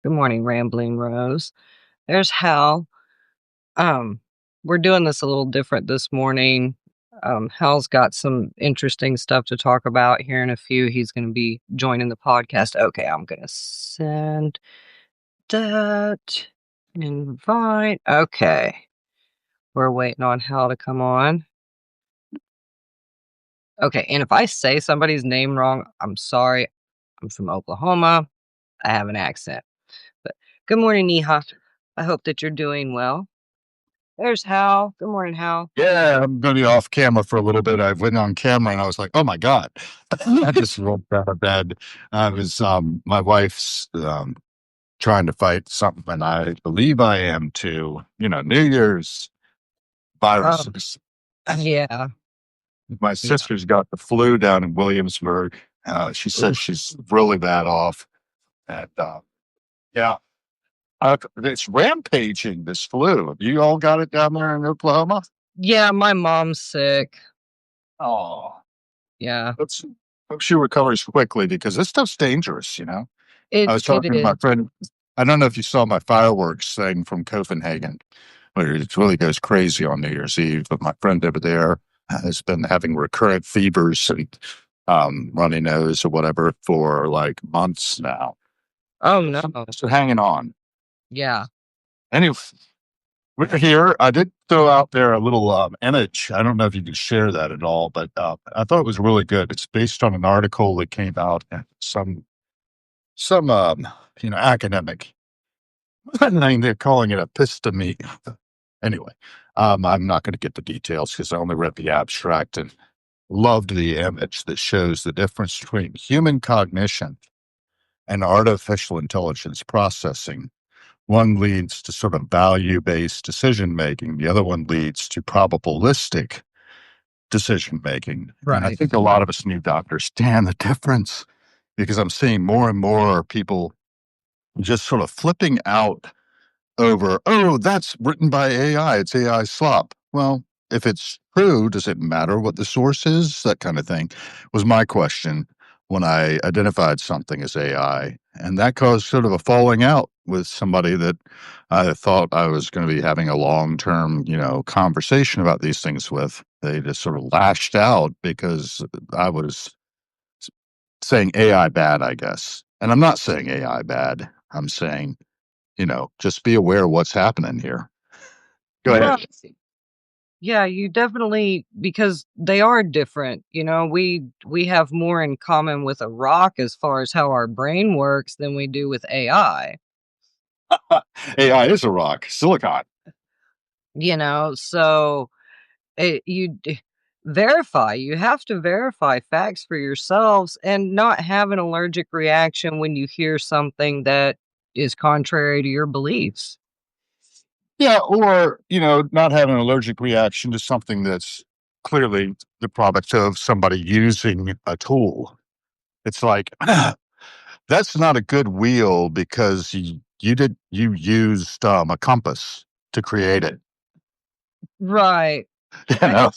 Good morning, Rambling Rose. There's Hal. Um, we're doing this a little different this morning. Hal's got some interesting stuff to talk about here in a few. He's going to be joining the podcast. Okay, I'm going to send that invite. Okay, we're waiting on Hal to come on. Okay, and if I say somebody's name wrong, I'm sorry. I'm from Oklahoma. I have an accent. But good morning, Neha. I hope that you're doing well. There's Hal. Good morning, Hal. Yeah, I'm going to be off camera for a little bit. I went on camera and I was like, "Oh my god!" I just rolled out of bed. I was my wife's trying to fight something, and I believe I am too. New Year's Oh, viruses. yeah. My Yeah. sister's got the flu down in Williamsburg. She says Oof. she's really bad off, and yeah, it's rampaging. This flu. You all got it down there in Oklahoma? Yeah, my mom's sick. Oh. Yeah. Let's hope she recovers quickly because this stuff's dangerous. I was It talking to is. my friend. I don't know if you saw my fireworks thing from Copenhagen, where it really goes crazy on New Year's Eve. But my friend over there has been having recurrent fevers and runny nose or whatever for like months now. Oh no. So hanging on. Yeah. Anyway, we're here. I did throw out there a little image. I don't know if you can share that at all, but I thought it was really good. It's based on an article that came out in some academic thing. They're calling it episteme. Anyway, I'm not going to get the details because I only read the abstract and loved the image that shows the difference between human cognition and artificial intelligence processing. One leads to sort of value-based decision making. The other one leads to probabilistic decision making. And I Right. think a lot of us need to understand the difference because I'm seeing more and more people just sort of flipping out over, oh, that's written by AI. It's AI slop. Well, if it's true, does it matter what the source is? That kind of thing was my question when I identified something as AI. And that caused sort of a falling out with somebody that I thought I was going to be having a long term, conversation about these things with. They just sort of lashed out because I was saying AI bad, I guess. And I'm not saying AI bad. I'm saying, just be aware of what's happening here. Go ahead. Right. Yeah, you definitely because they are different. We have more in common with a rock as far as how our brain works than we do with AI. AI is a rock, silicon. So verify. You have to verify facts for yourselves and not have an allergic reaction when you hear something that is contrary to your beliefs. Yeah, or, not having an allergic reaction to something that's clearly the product of somebody using a tool. It's like, that's not a good wheel because you used a compass to create it. Right. You And know?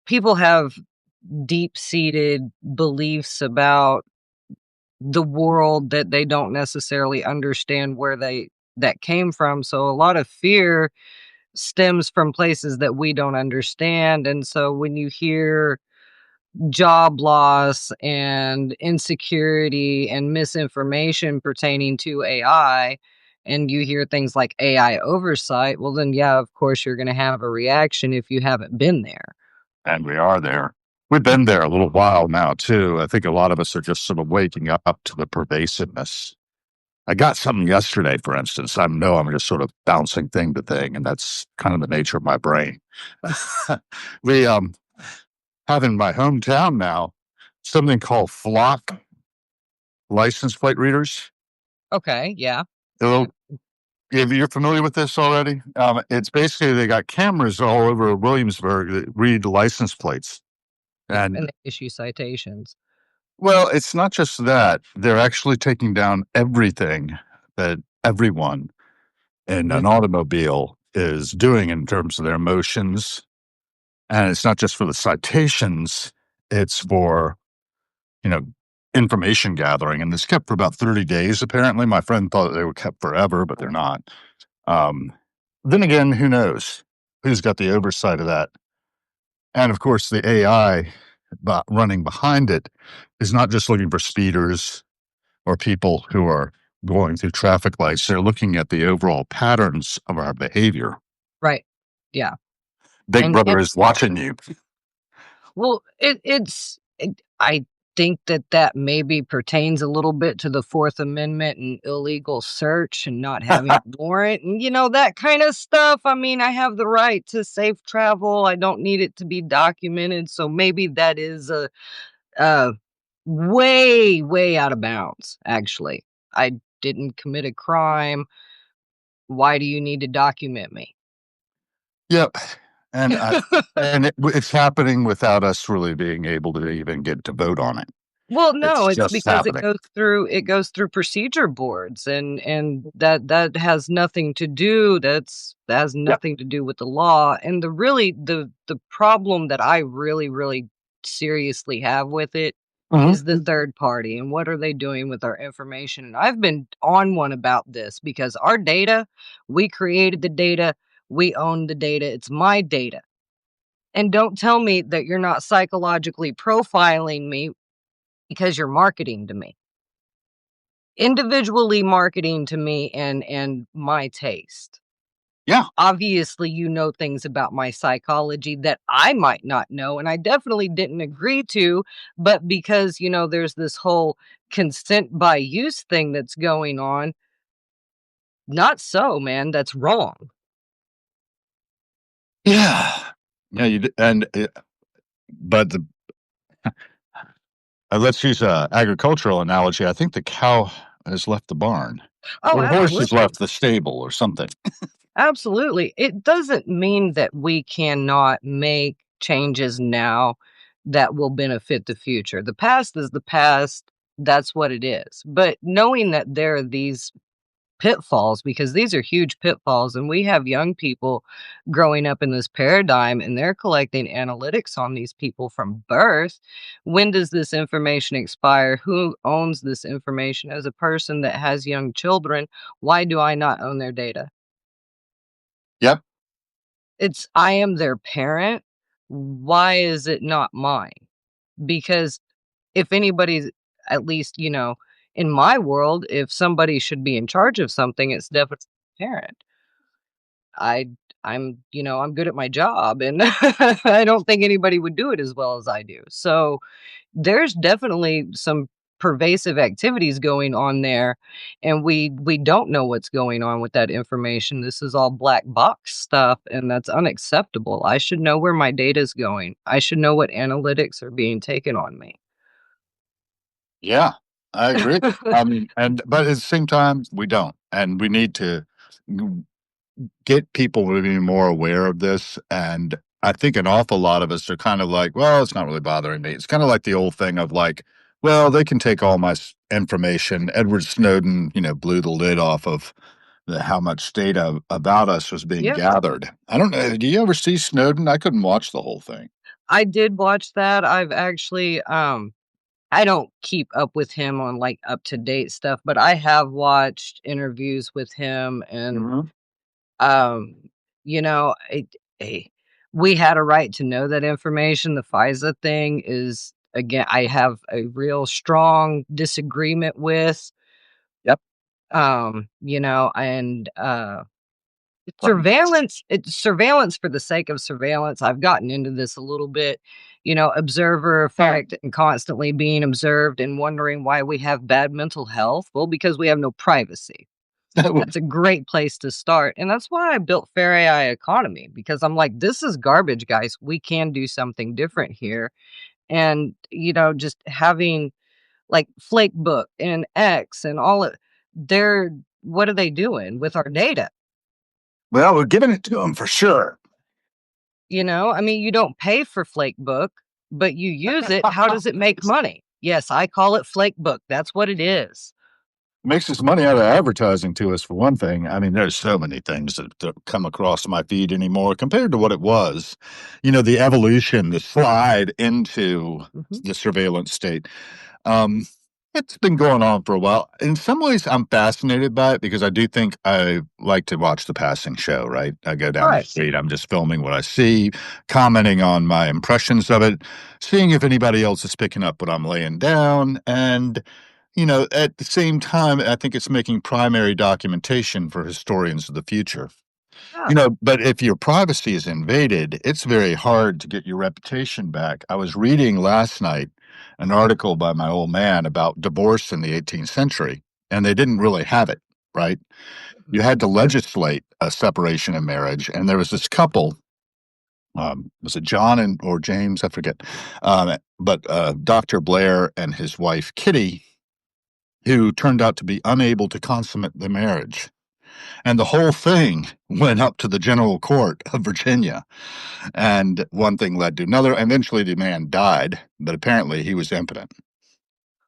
people have deep-seated beliefs about the world that they don't necessarily understand where that came from. So a lot of fear stems from places that we don't understand. And so when you hear job loss and insecurity and misinformation pertaining to AI, and you hear things like AI oversight, well, then, yeah, of course, you're going to have a reaction if you haven't been there. And we are there. We've been there a little while now, too. I think a lot of us are just sort of waking up to the pervasiveness. I got something yesterday, for instance. I know I'm just sort of bouncing thing to thing, and that's kind of the nature of my brain. We have in my hometown now something called flock license plate readers. Okay, yeah. It'll, if you're familiar with this already, it's basically they got cameras all over Williamsburg that read license plates. Yeah, and And they issue citations. well, it's not just that. They're actually taking down everything that everyone in Mhm. an automobile is doing in terms of their motions. And it's not just for the citations, it's for, you know, information gathering, and it's kept for about 30 days. Apparently, my friend thought they were kept forever, but they're not. Um, then again, who knows? Who's got the oversight of that? And of course, the AI running behind it is not just looking for speeders or people who are going through traffic lights. They're looking at the overall patterns of our behavior. Right. Yeah. Big And Brother is watching you. well, I think that that maybe pertains a little bit to the Fourth Amendment and illegal search and not having a warrant and, that kind of stuff. I mean, I have the right to safe travel. I don't need it to be documented. So maybe that is a way, way out of bounds, actually. I didn't commit a crime. Why do you need to document me? Yep. And it's happening without us really being able to even get to vote on it. Well, no, It's it's just because happening. it goes through procedure boards and that has nothing to do that has Yep. nothing to do with the law. And the problem that I really, really seriously have with it is the third party and what are they doing with our information. And I've been on one about this because our data, we created the data, we own the data, it's my data. And don't tell me that you're not psychologically profiling me because you're marketing to me. Individually marketing to me and my taste. Yeah. Obviously, you know things about my psychology that I might not know, and I definitely didn't agree to, but because, there's this whole consent by use thing that's going on, not so, man, that's wrong. Yeah. Yeah. But let's use a agricultural analogy. I think the cow has left the barn, Oh, or the horse has absolutely. left the stable, or something. Absolutely. It doesn't mean that we cannot make changes now that will benefit the future. The past is the past. That's what it is. But knowing that there are these pitfalls, because these are huge pitfalls, and we have young people growing up in this paradigm and they're collecting analytics on these people from birth. When does this information expire? Who owns this information? As a person that has young children, why do I not own their data? Yep. I am their parent. Why is it not mine? Because if anybody's at least, in my world, if somebody should be in charge of something, it's definitely the parent. I I'm good at my job and I don't think anybody would do it as well as I do. So there's definitely some pervasive activities going on there, and we don't know what's going on with that information. This is all black box stuff, and that's unacceptable. I should know where my data is going. I should know what analytics are being taken on me. Yeah. I agree. But at the same time, we don't, and we need to get people to be more aware of this. And I think an awful lot of us are kind of like, well, it's not really bothering me. It's kind of like the old thing of like, well, they can take all my information. Edward Snowden, blew the lid off of how much data about us was being Yeah, gathered. I don't know. Do you ever see Snowden? I couldn't watch the whole thing. I did watch that. I've actually I don't keep up with him on like up to date stuff, but I have watched interviews with him and Mhm. Um, it, eh, we had a right to know that information. The FISA thing is, again, I have a real strong disagreement with. Yep. And Fun. surveillance for the sake of surveillance. I've gotten into this a little bit, observer effect and constantly being observed and wondering why we have bad mental health. Well, because we have no privacy. That's a great place to start, and that's why I built Fair AI Economy, because I'm like, "This is garbage, guys. We can do something different here." And, just having, like, Flakebook and X and all of they're what are they doing with our data? Well, we're giving it to them for sure. I mean, you don't pay for Flakebook, but you use it. How does it make money? Yes, I call it Flakebook. That's what it is. Makes its money out of advertising to us, for one thing. I mean, there's so many things that come across my feed anymore compared to what it was. The evolution, the slide into Mhm. the surveillance state. It's been going on for a while. In some ways, I'm fascinated by it because I do think I like to watch the passing show, right? I go down the Right. street, I'm just filming what I see, commenting on my impressions of it, seeing if anybody else is picking up what I'm laying down. And, at the same time, I think it's making primary documentation for historians of the future. Yeah. But if your privacy is invaded, it's very hard to get your reputation back. I was reading last night an article by my old man about divorce in the 18th century, and they didn't really have it, right? You Mhm. had to legislate a separation of marriage, and there was this couple. Was it John or James? I forget. But Dr. Blair and his wife Kitty, who turned out to be unable to consummate the marriage, and the whole thing went up to the General Court of Virginia. And one thing led to another. Eventually, the man died, but apparently he was impotent.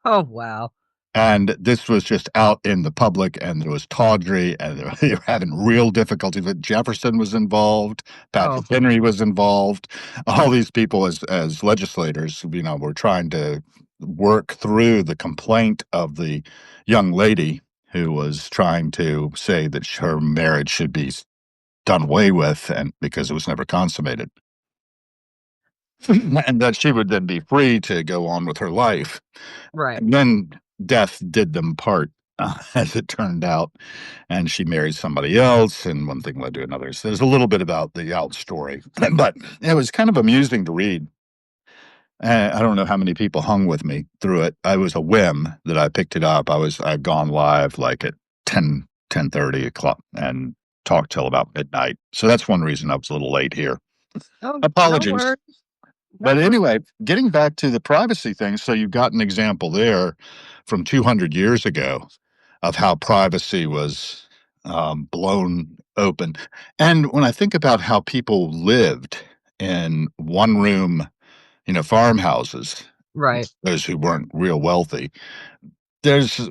Oh, wow. And this was just out in the public, and there was tawdry, and they were having real difficulty. But Jefferson was involved, Oh, Patrick Henry was involved. All these people, as legislators, were trying to work through the complaint of the young lady who was trying to say that her marriage should be done away with, and because it was never consummated, and that she would then be free to go on with her life. right. And then death did them part, as it turned out, and she married somebody else, and one thing led to another. So there's a little bit about the out story, but it was kind of amusing to read. I don't know how many people hung with me through it. I was a whim that I picked it up. I'd gone live like at 10:30 o'clock and talked till about midnight. So that's one reason I was a little late here. Oh, no Apologies. worries. No But worries. anyway, getting back to the privacy thing, so you've got an example there from 200 years ago of how privacy was blown open. And when I think about how people lived in one room, farmhouses, Right. those who weren't real wealthy, there's,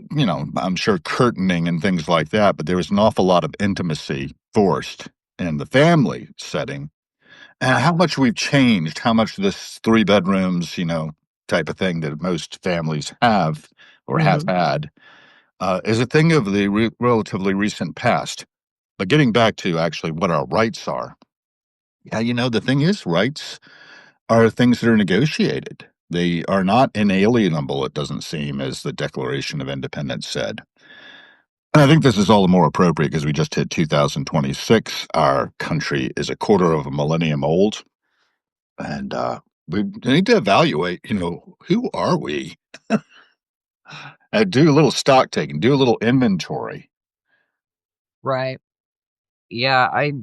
I'm sure curtaining and things like that, but there was an awful lot of intimacy forced in the family setting, and how much we've changed, how much this 3 bedrooms, type of thing that most families have or have Mhm. had, is a thing of the relatively recent past. But getting back to actually what our rights are, yeah, the thing is, rights are things that are negotiated. They are not inalienable, it doesn't seem, as the Declaration of Independence said. And I think this is all the more appropriate because we just hit 2026. Our country is a quarter of a millennium old. And we need to evaluate, who are we? Do a little stock taking, do a little inventory. Right. Yeah, I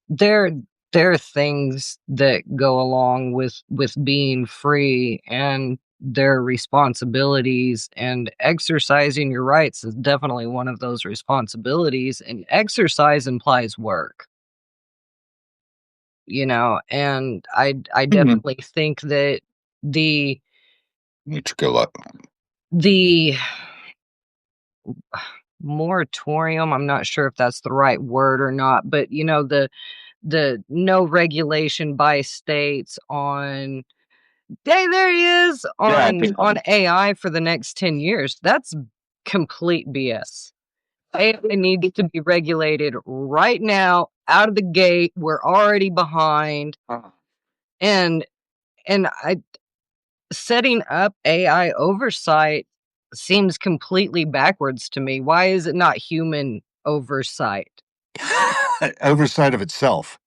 there there are things that go along with being free, and there are responsibilities, and exercising your rights is definitely one of those responsibilities, and exercise implies work, and I Mhm. definitely think that the Need to go up. the moratorium, I'm not sure if that's the right word or not, but the no regulation by states on, hey, there he is, Yeah, I on AI for the next 10 years. That's complete BS. AI needs to be regulated right now, out of the gate. We're already behind, and I setting up AI oversight seems completely backwards to me. Why is it not human oversight? oversight of itself.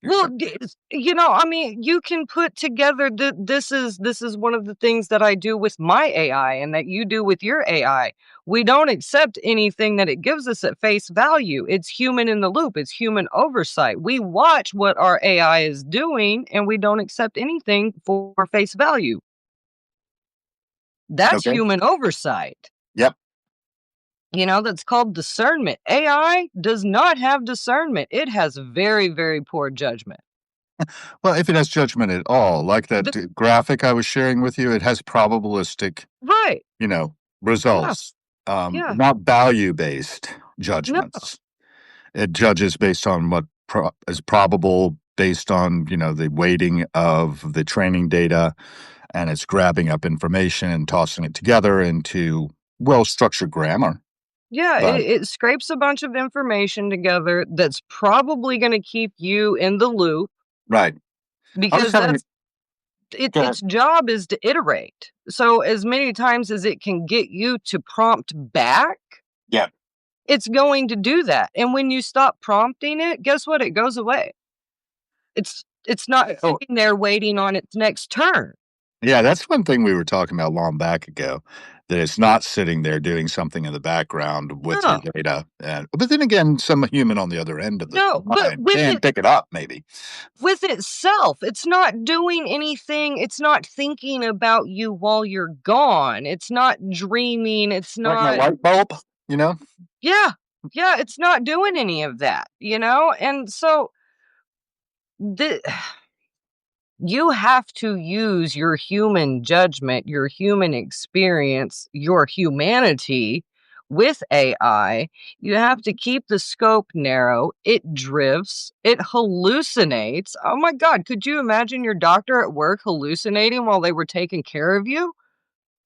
You're Well, saying. I mean, you can put together this is one of the things that I do with my AI and that you do with your AI. We don't accept anything that it gives us at face value. It's human in the loop. It's human oversight. We watch what our AI is doing and we don't accept anything for face value. That's Okay. human oversight. Yep. That's called discernment. AI does not have discernment. It has very, very poor judgment. Well, if it has judgment at all, like that The, graphic I was sharing with you, it has probabilistic, right. you know, Yeah. results, Yeah. not value based No. judgments. It judges based on what is probable, based on the weighting of the training data, and it's grabbing up information and tossing it together into well-structured grammar. Yeah, But it scrapes a bunch of information together that's probably gonna keep you in the loop right. I was because having that's it go ahead. its job is to iterate. So, as many times as it can get you to prompt back, Yeah. it's going to do that, and when you stop prompting it, guess what? It goes away. It's not Oh, sitting there waiting on its next turn. yeah, that's one thing we were talking about long back ago, that it's not sitting there doing something in the background with your No, data, and but then again, some human on the other end of the no, but line can pick it up maybe. with itself, it's not doing anything, it's not thinking about you while you're gone, it's not dreaming, it's Like my not. light bulb, you know? Yeah, yeah, it's not doing any of that, and so the you have to use your human judgment, your human experience, your humanity with AI. You have to keep the scope narrow. It drifts, it hallucinates. Oh my God, could you imagine your doctor at work hallucinating while they were taking care of you?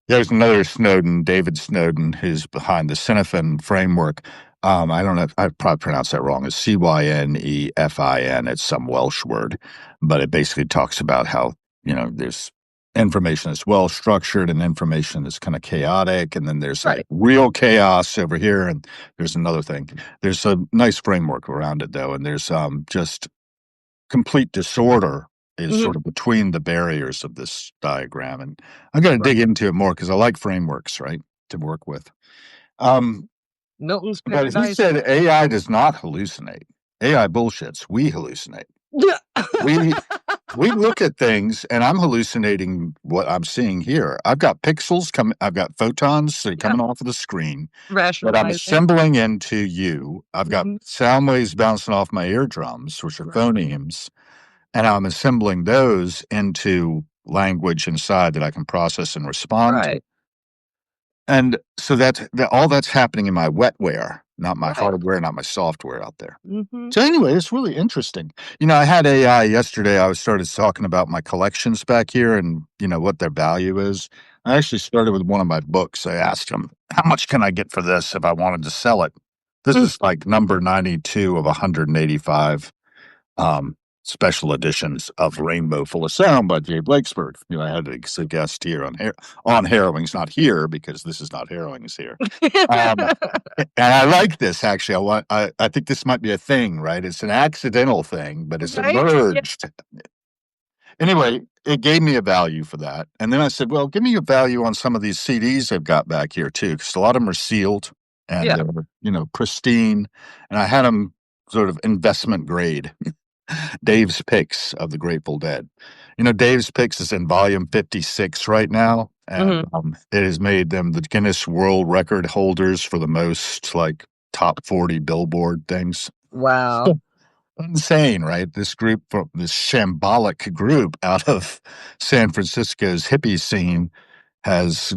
There's another Snowden, David Snowden, who's behind the Cinefin framework. I don't know, I probably pronounced that wrong. It's Cynefin. It's some Welsh word, but it basically talks about how, there's information that's well structured and information that's kind of chaotic. And then there's like Right. real chaos over here. And there's another thing. There's a nice framework around it, though. And there's just complete disorder is Mhm. sort of between the barriers of this diagram, and I'm gonna Right. dig into it more because I like frameworks, right, to work with. Um, Milton's but he Paradise. said AI does not hallucinate. AI bullshits. We hallucinate. Yeah. We we look at things, and I'm hallucinating what I'm seeing here. I've got pixels coming. I've got photons that are Yeah. coming off of the screen that I'm Rationalizing. assembling into you. I've got Mhm. sound waves bouncing off my eardrums, which are Right. phonemes, and I'm assembling those into language inside that I can process and respond to. Right. And so all that's happening in my wetware, not my Right. hardware, not my software out there. Mhm. So anyway, it's really interesting. I had AI yesterday. I was started talking about my collections back here and what their value is. I actually started with one of my books. I asked him, how much can I get for this if I wanted to sell it? This Mm. is like number 92 of 185 um, special editions of Rainbow Full of Sound by Jay Blakesberg. I had a guest here on Harrowing's, not here because this is not Harrowing's here. Um, and I like this actually. I think this might be a thing, right? It's an accidental thing, but it's Right? Yeah. emerged. Anyway, it gave me a value for that. And then I said, well, give me a value on some of these CDs I've got back here too, because a lot of them are sealed and Yeah. they're, pristine. And I had them sort of investment grade. Dave's Picks of the Grateful Dead. Dave's Picks is in volume 56 right now, and Mhm. it has made them the Guinness World Record holders for the most like top 40 Billboard things. Wow. Insane, right? This shambolic group out of San Francisco's hippie scene has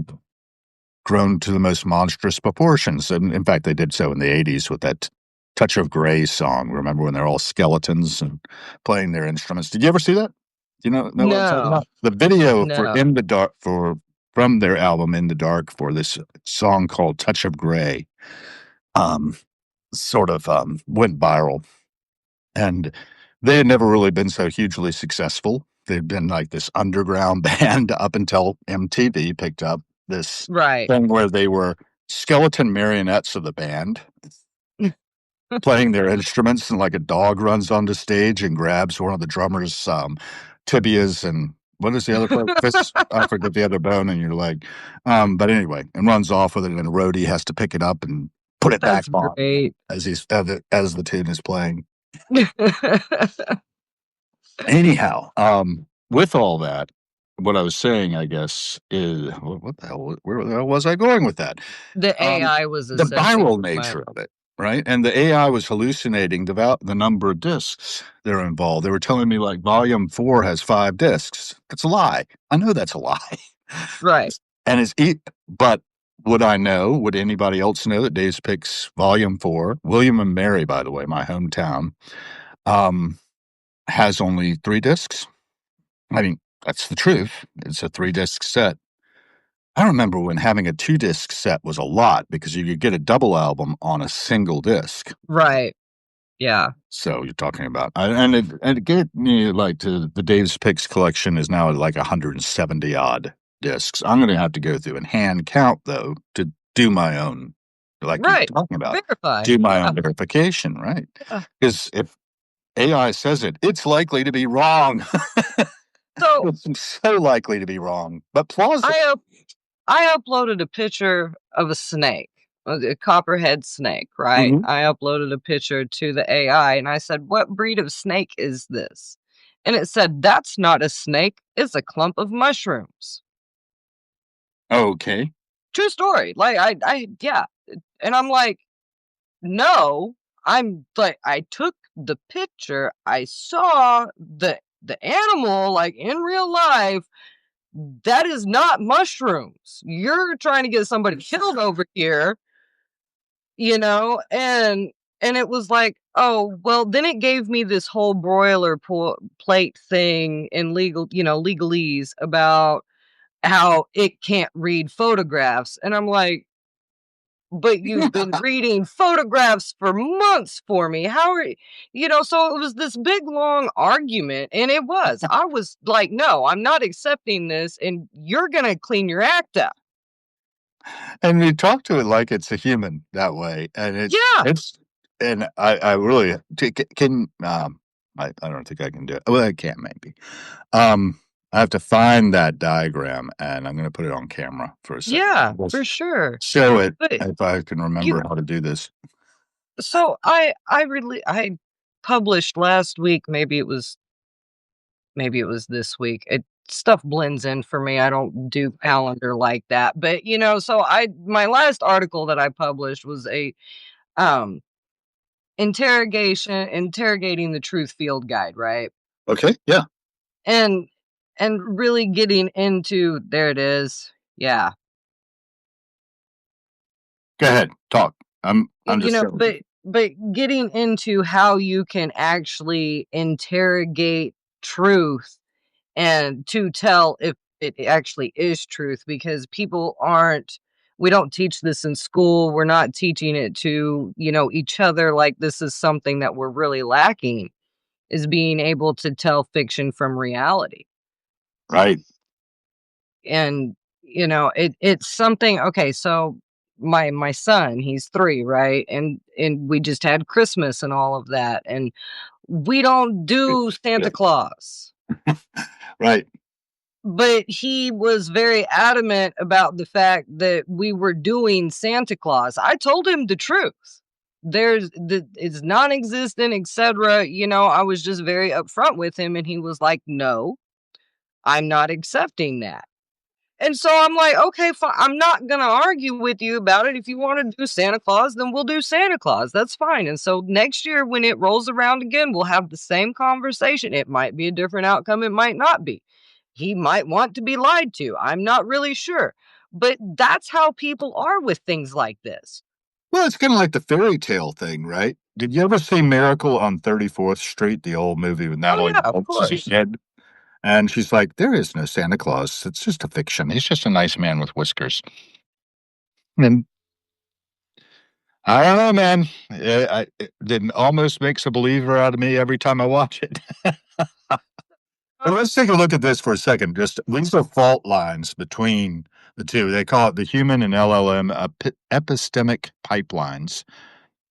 grown to the most monstrous proportions. And in fact, they did so in the 80s with that Touch of Grey song. Remember when they're all skeletons and playing their instruments? Did you ever see that? Do you know what I'm talking No. about? The video for No. In the Dark from their album In the Dark for this song called Touch of Grey um sort of went viral, and they had never really been so hugely successful. They'd been like this underground band up until MTV picked up this Right. thing where they were skeleton marionettes of the band playing their instruments, and like a dog runs onto stage and grabs one of the drummer's tibias and what is the other part? Fists, I forget the other bone in your leg. But anyway, and runs off with it, and a roadie has to pick it up and put it back That's on great. as the tune is playing. Anyhow, with all that, what I was saying, I guess, is what the hell? Where the hell was I going with that? The Um, AI was the assessing viral your nature money. of it, right? And the AI was hallucinating the number of discs that are involved. They were telling me like volume 4 has 5 discs. That's a lie. I know that's a lie. Right. And but would anybody else know that Dave's Picks volume 4, William and Mary, by the way, my hometown, um, has only 3 discs? I mean, That's the truth. It's a 3-disc set. I remember when having a 2-disc set was a lot because you could get a double album on a single disc. Right. Yeah. So you're talking about, and it get me like to the Dave's Picks collection is now at like 170 odd discs. I'm going to have to go through and hand count though to do my own, like you were Right. talking about, Verify. do my Yeah. own verification, right? Yeah. Because if AI says it, it's likely to be wrong. So It's so likely to be wrong, but plausible. I I uploaded a picture of a snake, a copperhead snake, right? Mhm. I uploaded a picture to the AI and I said, "What breed of snake is this?" And it said, "That's not a snake, it's a clump of mushrooms." Okay. True story. Like yeah. And I'm like, "No." I'm like, I took the picture, I saw the animal like in real life. That is not mushrooms. You're trying to get somebody killed over here, and it was like, oh, well, then it gave me this whole plate thing in legalese about how it can't read photographs. And I'm like, but you've been reading photographs for months for me. How are so it was this big long argument, and I was like, no, I'm not accepting this, and you're gonna clean your act up. And we talk to it like it's a human that way, and Yeah, and I really can, I don't think I can do it. Well, I can maybe. Um, I have to find that diagram, and I'm gonna put it on camera for a second. yeah, for Just sure. show it But if I can you remember how to do this. so I published last week, maybe it was this week. Stuff blends in for me. I don't do calendar like that. But so I my last article that I published was a um interrogating the truth field guide, right? Okay, yeah. And really getting into there it is. Yeah. Go ahead, talk. I'm just But getting into how you can actually interrogate truth and to tell if it actually is truth, because we don't teach this in school. We're not teaching it to, each other. Like, this is something that we're really lacking, is being able to tell fiction from reality. right. And it's something. Okay, so my son, he's 3, right? And we just had Christmas and all of that, and we don't do Yeah. Santa Claus. Right. But he was very adamant about the fact that we were doing Santa Claus. I told him the truth. It's non-existent, etc. I was just very upfront with him, and he was like, "No, I'm not accepting that." And so I'm like, "Okay, fine. I'm not gonna argue with you about it. If you want to do Santa Claus, then we'll do Santa Claus. That's fine." And so next year, when it rolls around again, we'll have the same conversation. It might be a different outcome. It might not be. He might want to be lied to. I'm not really sure. But that's how people are with things like this. Well, it's kinda like the fairy tale thing, right? Did you ever see Miracle on 34th Street, the old movie with Oh, Natalie yeah, of Bolt's course. head? And she's like, "There is no Santa Claus. It's just a fiction. He's just a nice man with whiskers." And I don't know, man. It almost makes a believer out of me every time I watch it. But let's take a look at this for a second. Just these are fault lines between the two. They call it the human and LLM epistemic pipelines,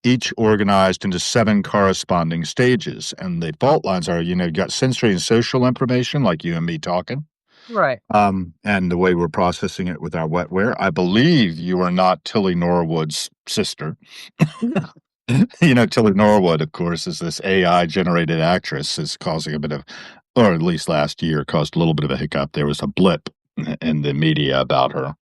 each organized into 7 corresponding stages. And the fault lines are, you got sensory and social information, like you and me talking, Right. and the way we're processing it with our wetware. I believe you are not Tilly Norwood's sister. Tilly Norwood, of course, is this AI generated actress, is causing a bit of, or at least last year, caused a little bit of a hiccup. There was a blip in the media about her.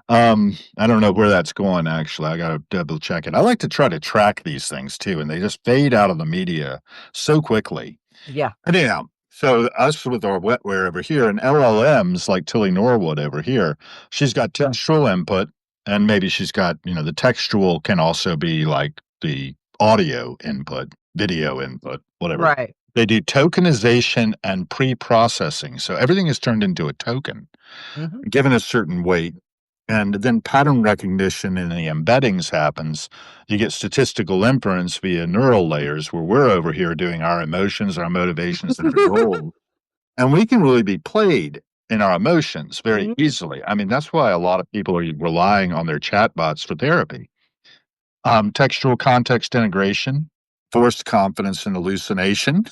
I don't know where that's going, actually. I gotta double check it. I like to try to track these things too, and they just fade out of the media so quickly. Yeah. Anyhow, so us with our wetware over here and LLMs like Tilly Norwood over here, she's got textual input, and maybe she's got, the textual can also be like the audio input, video input, whatever. Right. They do tokenization and pre-processing, so everything is turned into a token, Mhm. given a certain weight, and then pattern recognition in the embeddings happens. You get statistical inference via neural layers, where we're over here doing our emotions, our motivations, and our goals, and we can really be played in our emotions very Mhm. easily. I mean, that's why a lot of people are relying on their chatbots for therapy. Textual context integration, forced confidence and hallucination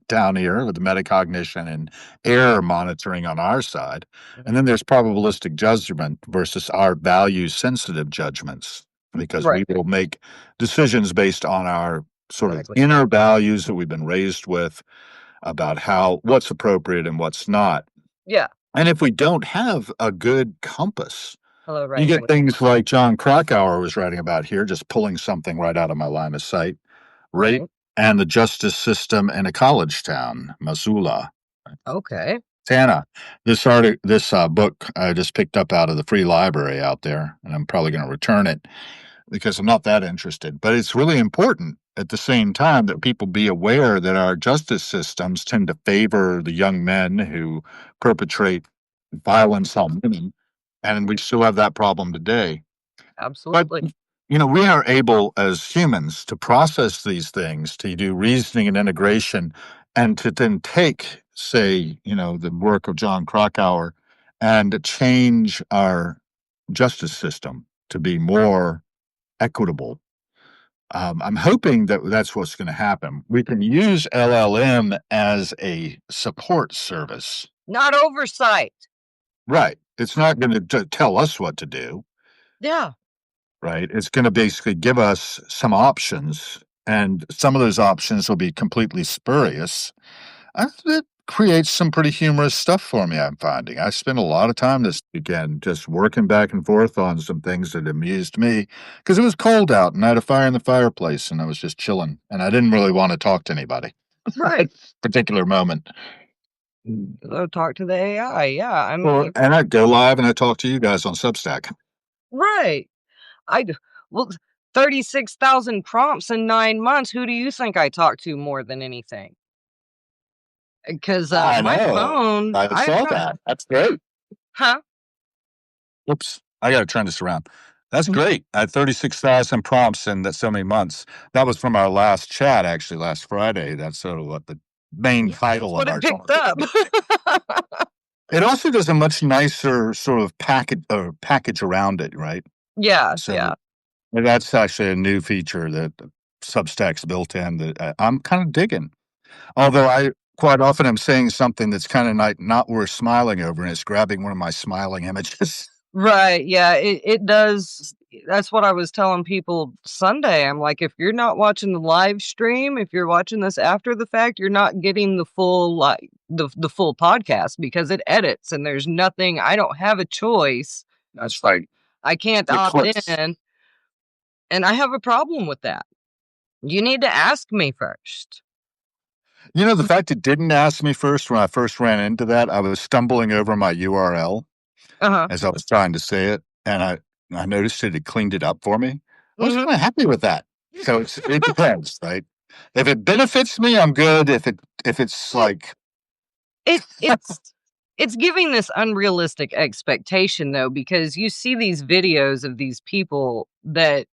down here with the metacognition and error monitoring on our side. And then there's probabilistic judgment versus our value sensitive judgments, because Right. we will make decisions based on our sort of Exactly. inner values that we've been raised with about how what's appropriate and what's not. Yeah. And if we don't have a good compass, Hello, you right get hand. things like John Krakauer was writing about here, just pulling something right out of my line of sight. Rape Right. and the justice system in a college town, Missoula, Okay. Montana. This book I just picked up out of the free library out there, and I'm probably going to return it because I'm not that interested. But it's really important at the same time that people be aware that our justice systems tend to favor the young men who perpetrate violence on women, and we still have that problem today. But, Absolutely. we are able as humans to process these things, to do reasoning and integration, and to then take, say, the work of John Krakauer and change our justice system to be more equitable. I'm hoping that that's what's going to happen. We can use LLM as a support service. Not oversight. Right. It's not going to tell us what to do. Yeah. Right? It's gonna basically give us some options, and some of those options will be completely spurious. It creates some pretty humorous stuff for me, I'm finding. I spent a lot of time this weekend just working back and forth on some things that amused me because it was cold out, and I had a fire in the fireplace, and I was just chilling, and I didn't really wanna talk to anybody at Right. particular moment. Go talk to the AI. Yeah. I Well, mean, and I go live, and I talk to you guys on Substack. right. I d well, 36,000 prompts in 9 months. Who do you think I talk to more than anything? Because I my know. phone, I I've saw got that. That's great. huh? Whoops, I gotta turn this around. That's great. I had 36,000 prompts in that so many months. That was from our last chat, actually, last Friday. That's sort of what the main Yeah, that's title what of it our picked talk up. is. It also does a much nicer sort of package around it, right? Yeah, So yeah. that's actually a new feature that Substack's built in that I'm kind of digging. Although I quite often am saying something that's kind of not worth smiling over, and it's grabbing one of my smiling images. Right, yeah, it does. That's what I was telling people Sunday. I'm like, "If you're not watching the live stream, if you're watching this after the fact, you're not getting the full, like, the full podcast because it edits and there's nothing. I don't have a choice. That's like I can't the opt clips. in, and I have a problem with that. You need to ask me first." The fact it didn't ask me first when I first ran into that, I was stumbling over my URL Uh-huh. as I was trying to say it, and I noticed it had cleaned it up for me. I was Mhm. kinda happy with that. So it depends, right? If it benefits me, I'm good. If it's Well, like it's giving this unrealistic expectation, though, because you see these videos of these people that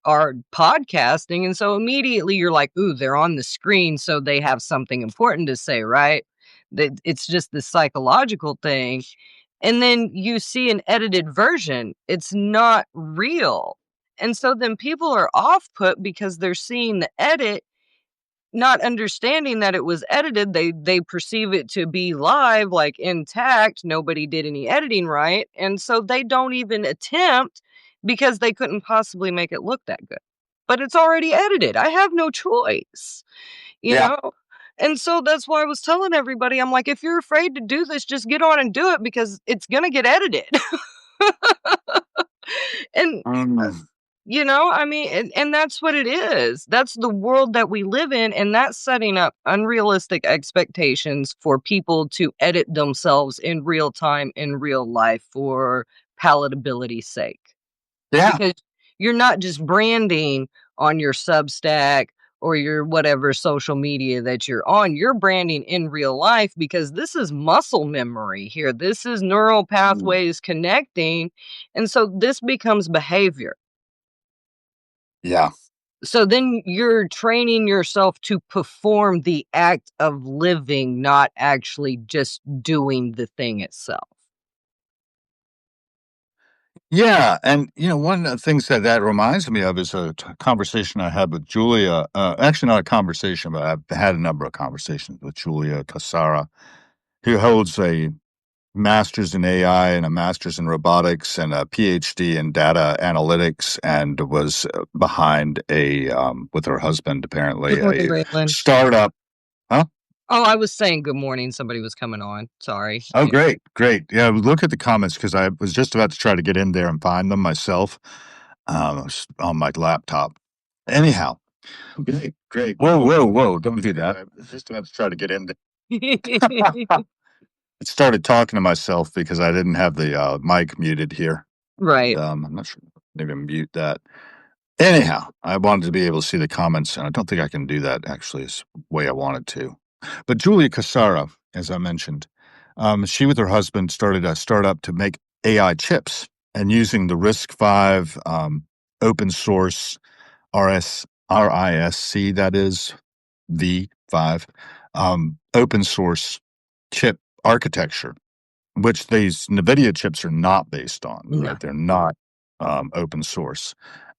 are podcasting, and so immediately you're like, "Ooh, they're on the screen, so they have something important to say," right? That it's just this psychological thing, and then you see an edited version, it's not real, and so then people are off put because they're seeing the edit, not understanding that it was edited. They perceive it to be live, like, intact, nobody did any editing right, and so they don't even attempt because they couldn't possibly make it look that good. But it's already edited, I have no choice, you yeah. know? And so that's why I was telling everybody, I'm like, "If you're afraid to do this, just get on and do it because it's gonna get edited." And Mm. I mean, and that's what it is. That's the world that we live in, and that's setting up unrealistic expectations for people to edit themselves in real time, in real life for palatability's sake. Yeah. Because you're not just branding on your Substack or your whatever social media that you're on, you're branding in real life because this is muscle memory here. This is neural Mm. pathways connecting. And so this becomes behavior. Yeah. So then you're training yourself to perform the act of living, not actually just doing the thing itself. Yeah, and, one of the things that reminds me of is a conversation I had with Julia, actually not a conversation, but I've had a number of conversations with Julia Cassara, who holds a master's in AI and a master's in robotics and a PhD in data analytics and was behind with her husband, Good apparently, morning, a Raylan. startup. Huh? Oh, I was saying good morning. Somebody was coming on. Sorry. Oh, great, great. Yeah, look at the comments because I was just about to try to get in there and find them myself on my laptop. Anyhow, great, great. Whoa, whoa, whoa! Don't do that. I was just about to try to get in there. I started talking to myself because I didn't have the mic muted here, and Right. I'm not sure. Maybe mute that. Anyhow, I wanted to be able to see the comments, and I don't think I can do that actually as the way I wanted to. But Julia Cassara, as I mentioned, she with her husband started a startup to make AI chips and using the RISC-V open source RISC, that is V5, open source chip architecture, which these NVIDIA chips are not based on, No. right? They're not open source.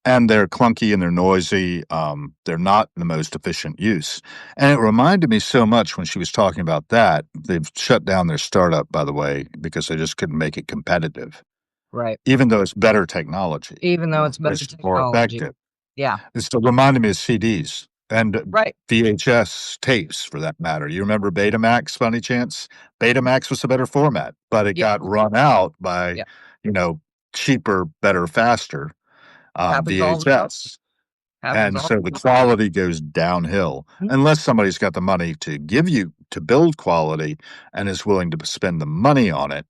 And they're clunky and they're noisy. They're not the most efficient use. And it reminded me so much when she was talking about that. They've shut down their startup, by the way, because they just couldn't make it competitive, Right. even though it's better technology, Even though it's better it's more technology. effective. Yeah. It still reminded me of CDs and Right. VHS tapes for that matter. You remember Betamax, funny chance? Betamax was a better format, but it Yeah. got run out by, Yeah. you know, cheaper, better, faster Happens all the time. VHS. Happens And all so the the time. quality goes downhill Mhm. unless somebody's got the money to give you to build quality and is willing to spend the money on it.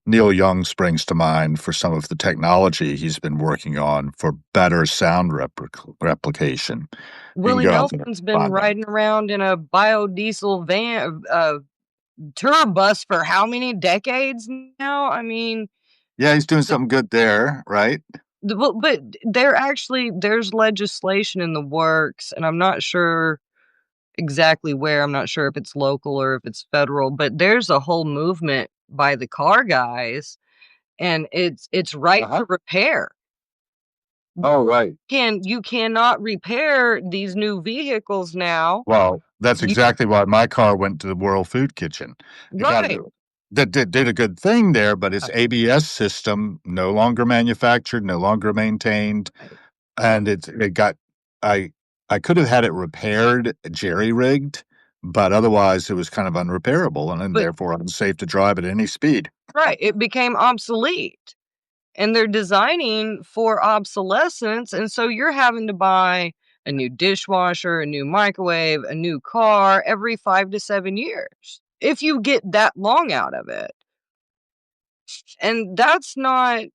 Neil Young springs to mind for some of the technology he's been working on for better sound replication. You can Willie go out there and Nelson's been find them. riding around in a biodiesel van, tour bus for how many decades now? I mean, Yeah, he's doing the, something good there, right? but there's legislation in the works, and I'm not sure exactly where. I'm not sure if it's local or if it's federal, but there's a whole movement by the car guys, and it's right Uh-huh. to repair. Oh, right. You cannot repair these new vehicles now. Well, that's You exactly why my car went to the World Food Kitchen. It got right. that did a good thing there, but its ABS system no longer manufactured, no longer maintained, Right. and it got I I could have had it repaired, jerry-rigged, but otherwise it was kind of unrepairable and then But therefore unsafe to drive at any speed. right, it became obsolete, and they're designing for obsolescence, and so you're having to buy a new dishwasher, a new microwave, a new car every 5 to 7 years, if you get that long out of it, and that's not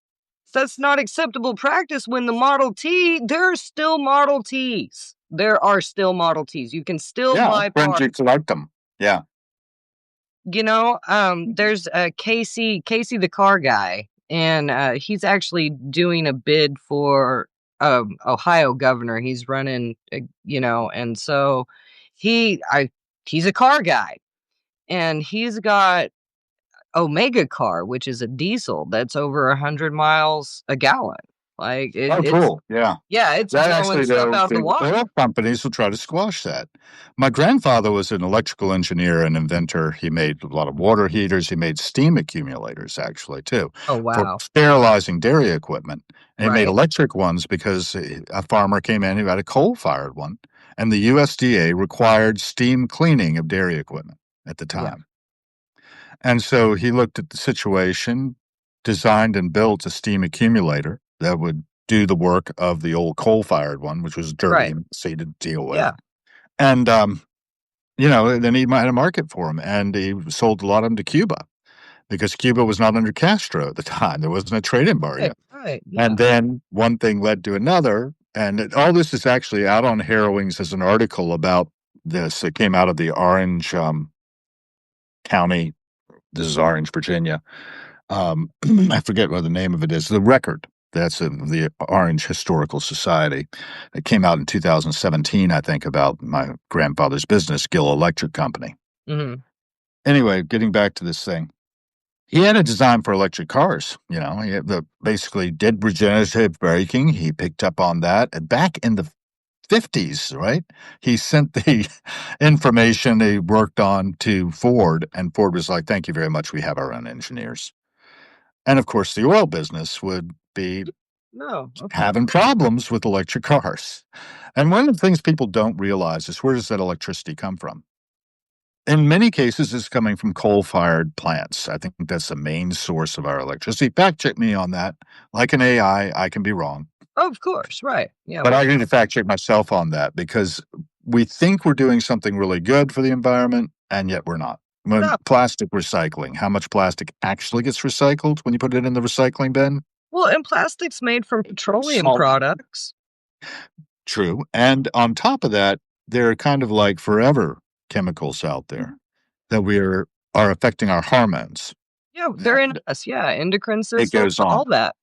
acceptable practice when the Model T there are still Model Ts. There are still Model Ts. You can still Yeah, buy friends parts. you collect them. Yeah. There's Casey the car guy, and he's actually doing a bid for Ohio governor. He's running, and so he's a car guy, and he's got Omega car, which is a diesel that's over 100 miles a gallon. Like Oh, it's cool. Yeah. yeah, it's That blowing actually, stuff though, out of the the water. oil companies will try to squash that. My grandfather was an electrical engineer and inventor. He made a lot of water heaters. He made steam accumulators, actually, too, Oh for wow, sterilizing dairy equipment. And he made right, electric ones because a farmer came in who had a coal-fired one, and the USDA required steam cleaning of dairy equipment at the yeah, time. And so he looked at the situation, designed and built a steam accumulator that would do the work of the old coal-fired one, which was dirty right, and messy to deal with. yeah, And, then he had a market for them, and he sold a lot of them to Cuba because Cuba was not under Castro at the time. There wasn't a trade embargo. right, yeah, And then one thing led to another, All this is actually out on Harrowings as an article about this. It came out of the Orange County. This is Orange, Virginia. I forget what the name of it is. The Record. That's the Orange Historical Society. It came out in 2017, I think, about my grandfather's business, Gill Electric Company. Mhm. Anyway, getting back to this thing, he had a design for electric cars. You know, he had basically did regenerative braking. He picked up on that. And back in the 50s, right? He sent the information he worked on to Ford, and Ford was like, "Thank you very much. We have our own engineers." And of course, the oil business would be No, okay. having problems with electric cars. And one of the things people don't realize is where does that electricity come from? In many cases, it's coming from coal-fired plants. I think that's the main source of our electricity. Fact check me on that. Like an AI, I can be wrong. Of course, right. Yeah, But well, I need to fact check myself on that because we think we're doing something really good for the environment, and yet we're not. When no. plastic recycling, how much plastic actually gets recycled when you put it in the recycling bin? Well, and plastic's made from petroleum Small. products. True. And on top of that, there are kind of like forever chemicals out there Mhm. that are affecting our hormones. Yeah, they're in And us, yeah, endocrine it system, goes all on. that.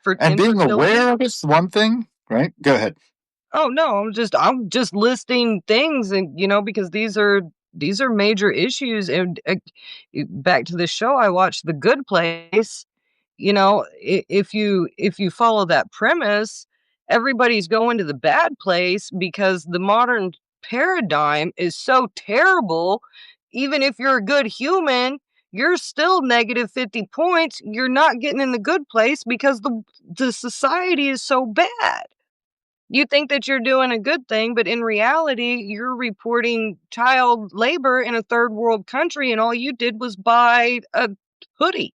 For And being infertility. aware of it's one thing, right? Go ahead. Oh, no, I'm just listing things and, because these are major issues and, back to the show I watched, The Good Place. If you follow that premise, everybody's going to the bad place because the modern paradigm is so terrible. Even if you're a good human, you're still negative 50 points. You're not getting in the good place because the society is so bad. You think that you're doing a good thing, but in reality, you're reporting child labor in a third world country, and all you did was buy a hoodie.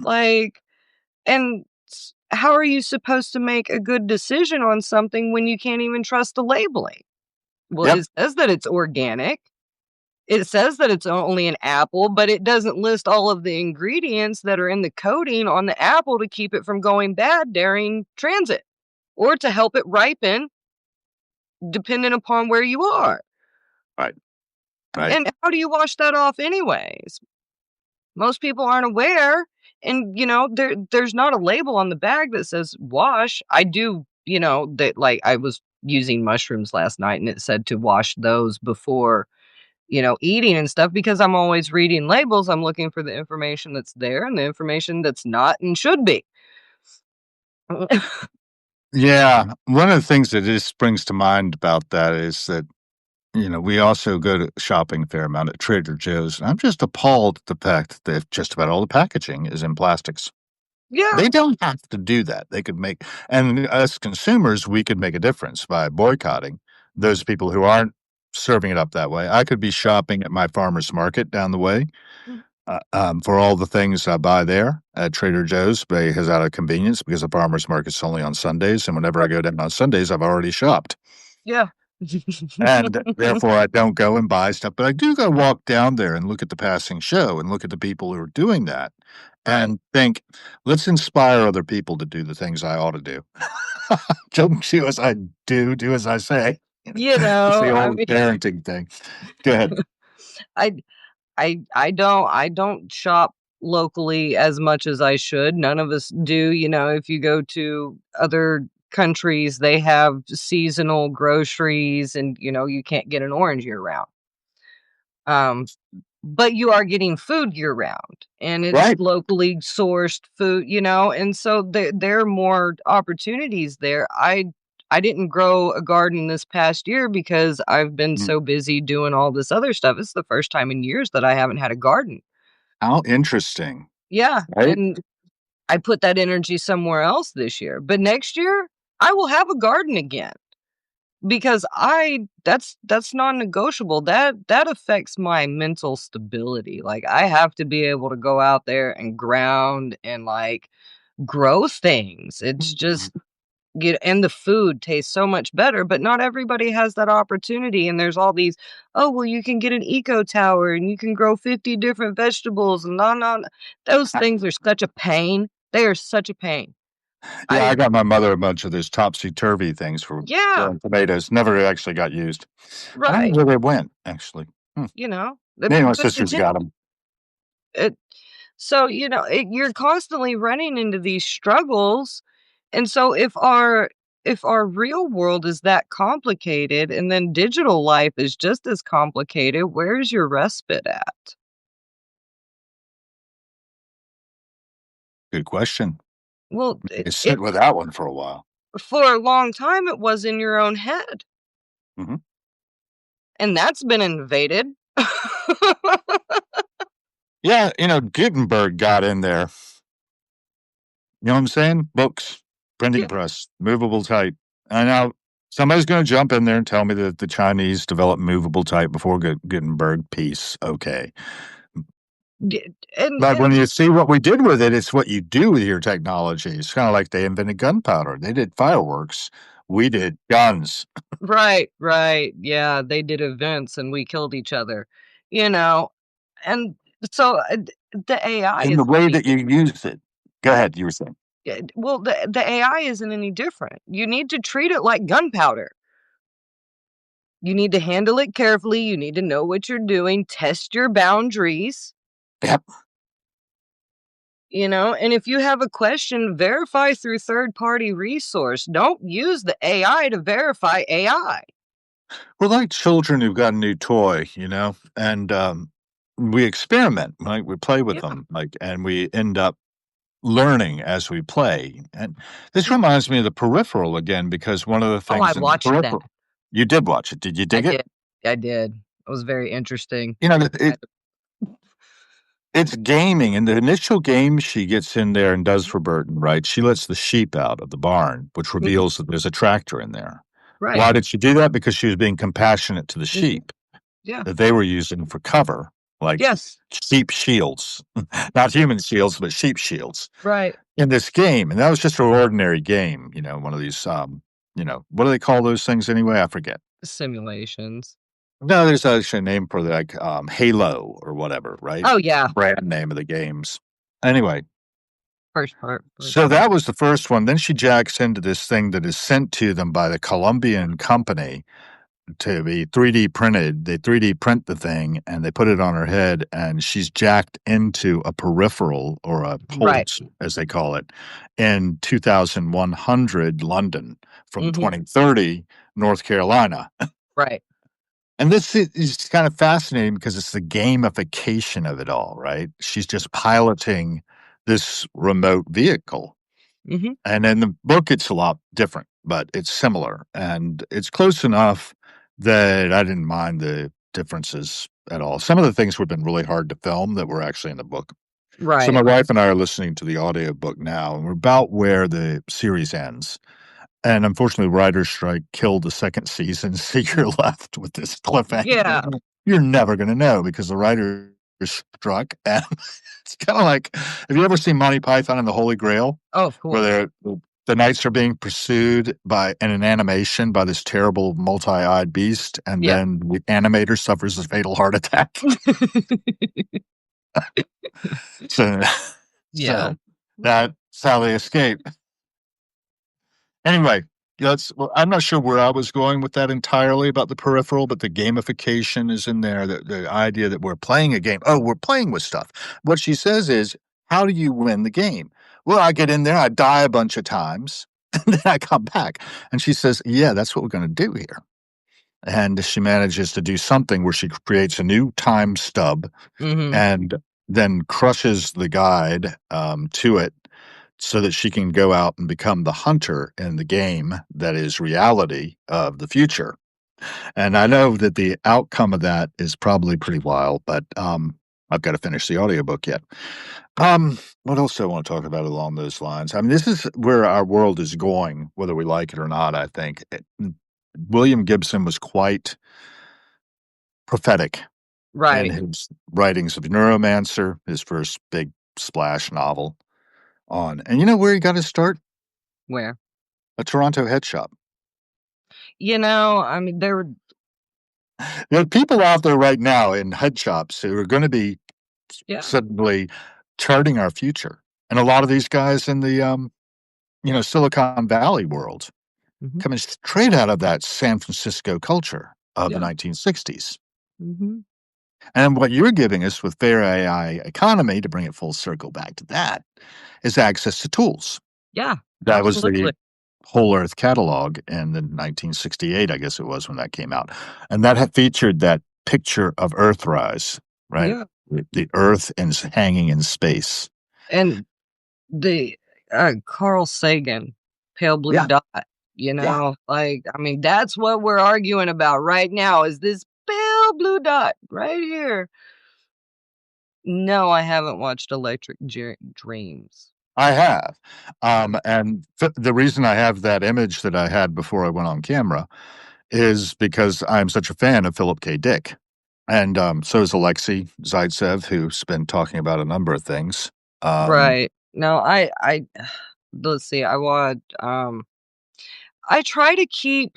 Like, and how are you supposed to make a good decision on something when you can't even trust the labeling? Well, Yep. it says that it's organic. It says that it's only an apple, but it doesn't list all of the ingredients that are in the coating on the apple to keep it from going bad during transit or to help it ripen, depending upon where you are. Right. Right. And how do you wash that off anyways? Most people aren't aware, and, there's not a label on the bag that says wash. I do, that, like, I was using mushrooms last night, and it said to wash those before, eating and stuff because I'm always reading labels. I'm looking for the information that's there and the information that's not and should be. Yeah. One of the things that just springs to mind about that is that, we also go to shopping a fair amount at Trader Joe's. And I'm just appalled at the fact that just about all the packaging is in plastics. Yeah. They don't have to do that. They could make, and us consumers, we could make a difference by boycotting those people who aren't serving it up that way. I could be shopping at my farmer's market down the way for all the things I buy there at Trader Joe's because out of convenience, because the farmer's market's only on Sundays. And whenever I go down on Sundays, I've already shopped. Yeah. And therefore, I don't go and buy stuff, but I do go walk down there and look at the passing show and look at the people who are doing that Right. and think, let's inspire other people to do the things I ought to do. Don't do as I do, do as I say. It's the I old mean, parenting thing. Go ahead. I I don't shop locally as much as I should. None of us do. If you go to other countries, they have seasonal groceries and you can't get an orange year round. Um but you are getting food year round and it's Right. locally sourced food, and so there are more opportunities there. I didn't grow a garden this past year because I've been Mm. so busy doing all this other stuff. It's the first time in years that I haven't had a garden. How interesting. Yeah, Right. and I put that energy somewhere else this year. But next year, I will have a garden again because I that's non-negotiable. That affects my mental stability. Like I have to be able to go out there and ground and like grow things. It's just and the food tastes so much better, but not everybody has that opportunity. And there's all these, oh, well, you can get an eco tower and you can grow 50 different vegetables and no, no, those things are such a pain. They are such a pain. Yeah, I I got my mother a bunch of those topsy-turvy things for yeah, growing tomatoes, never actually got used. I don't know right, where they went, actually. Hmm. Maybe my but they sister's did got them. it. So, you're constantly running into these struggles, and so if our real world is that complicated and then digital life is just as complicated, where's your respite at? Good question. Well, You sit with that one for a while. for a long time, it was in your own head, Mhm. and that's been invaded. Yeah, Gutenberg got in there. You know what I'm saying? Books, printing Yeah, press, movable type. I know somebody's gonna jump in there and tell me that the Chinese developed movable type before Gutenberg. Peace, okay. d and But when you see what we did with it, it's what you do with your technology. It's kinda like they invented gunpowder. They did fireworks. We did guns. right, right, yeah, they did events and we killed each other, you know, and so, the AI In the isn't way any that you use it. Go yeah, ahead, you were saying. well, the AI isn't any different. You need to treat it like gunpowder. You need to handle it carefully, you need to know what you're doing, test your boundaries, Yep. and if you have a question, verify through third-party resource. Don't use the AI to verify AI. We're like children who've got a new toy, and, we experiment, right? We play with Yeah, them, like, and we end up learning as we play, and this mhm. reminds me of The Peripheral again, because one of the Oh, I things in The watched that. Peripheral. You did watch it. Did you I dig it? did. I did. It was very interesting. You know, Kind it's gaming, and the initial game she gets in there and does of for Burton, right? She lets the sheep out of the barn, which mhm, reveals that there's a tractor in there. right, Why did she do that? Because she was being compassionate to the mhm, sheep yeah, that they were using for cover, like yes, sheep shields, not human shields, but sheep shields right, in this game. And that was just an ordinary game, one of these, what do they call those things anyway? I forget. simulations. No, there's actually a name for like Halo or whatever, right? Oh, yeah, Brand name of the games. Anyway, first part so person. that was the first one. Then she jacks into this thing that is sent to them by the Colombian company to be 3D printed. They 3D print the thing and they put it on her head, and she's jacked into a peripheral or a Right, pulse, as they call it, in 2100 London from mhm, 2030 North Carolina. right, And this is kind of fascinating because it's the gamification of it all, right? She's just piloting this remote vehicle. mhm, And in the book, it's a lot different, but it's similar. And it's close enough that I didn't mind the differences at all. Some of the things would have been really hard to film that were actually in the book. So right. my wife and I are listening to the audiobook now, and we're about where the series ends. And unfortunately, writer's strike killed the second season, so you're left with this Yeah. cliffhanger. You're never gonna know because the writer struck, and it's kinda like, have you ever seen Monty Python and the Holy Grail, Oh, of where course. the knights are being pursued by in an animation by this terrible multi-eyed beast, and Yeah. then the animator suffers a fatal heart attack? So Yeah. so that's how they escape. Anyway, well, I'm not sure where I was going with that entirely about the peripheral, but the gamification is in there. The idea that we're playing a game. Oh, we're playing with stuff. What she says is, how do you win the game? Well, I get in there, I die a bunch of times, and then I come back. And she says, yeah, that's what we're going to do here. And she manages to do something where she creates a new time stub Mhm. and then crushes the guide to it so that she can go out and become the hunter in the game that is reality of the future. And I know that the outcome of that is probably pretty wild, but I've got to finish the audiobook yet. What else do I want to talk about along those lines? I mean, this is where our world is going, whether we like it or not, I think. William Gibson was quite prophetic in Right. his writings of Neuromancer, his first big splash novel on. And you know where he got his start? Where? A Toronto head shop. I mean, there There are people out there right now in head shops who are gonna be yeah. suddenly charting our future. And a lot of these guys in the Silicon Valley world, Mhm. coming straight out of that San Francisco culture of the Yeah. 1960s. Mhm. And what you're giving us with fair AI economy, to bring it full circle back to that, is access to tools. Yeah, That was absolutely. the Whole Earth Catalog in the 1968, I guess it was when that came out, and that had featured that picture of Earthrise, right? Yeah, The Earth is hanging in space. and the, Carl Sagan, pale blue Yeah, dot, yeah. like, I mean, that's what we're arguing about right now is this pale blue dot right here. No, I haven't watched Electric Dreams. I have, Mm. and the reason I have that image that I had before I went on camera is because I'm such a fan of Philip K. Dick, and, so is Alexei Zaitsev, who's been talking about a number of things. Um Right. No, let's see, I try to keep,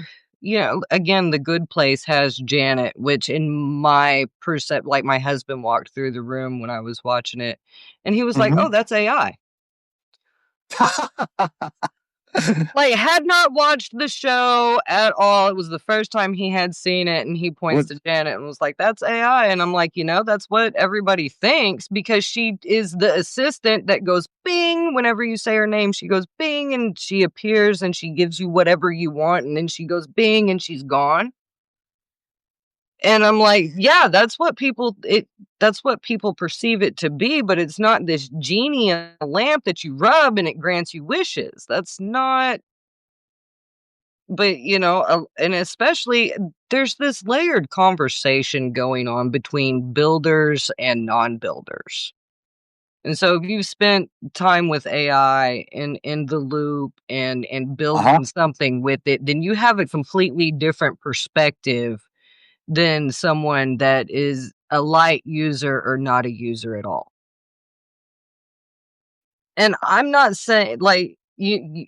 again, The Good Place has Janet, which in my percept like, my husband walked through the room when I was watching it, and he was like, Mhm. "Oh, that's AI." Like, had not watched the show at all, it was the first time he had seen it, and he points What to Janet and was like, "That's AI," and I'm like, that's what everybody thinks because she is the assistant that goes bing whenever you say her name, she goes bing, and she appears, and she gives you whatever you want, and then she goes bing, and she's gone. And I'm like, "Yeah, that's what people perceive it to be, but it's not this genie in a lamp that you rub and it grants you wishes. That's not." But, and especially there's this layered conversation going on between builders and non-builders. And so if you've spent time with AI in the loop and Uh-huh. building something with it, then you have a completely different perspective than someone that is a light user or not a user at all. And I'm not saying like you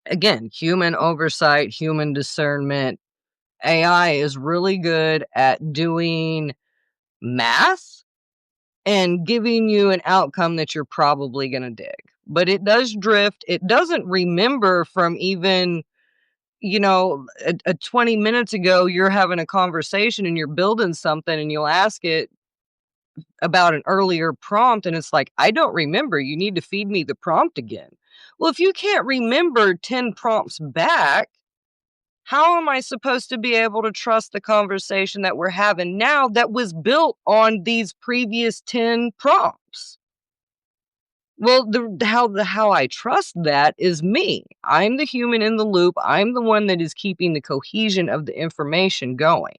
again, human oversight, human discernment. AI is really good at doing math and giving you an outcome that you're probably going to dig. But it does drift. It doesn't remember from even, 20 minutes ago, you're having a conversation and you're building something and you'll ask it about an earlier prompt. And it's like, I don't remember. You need to feed me the prompt again. Well, if you can't remember 10 prompts back, how am I supposed to be able to trust the conversation that we're having now that was built on these previous 10 prompts? Well, how I trust that is me. I'm the human in the loop. I'm the one that is keeping the cohesion of the information going.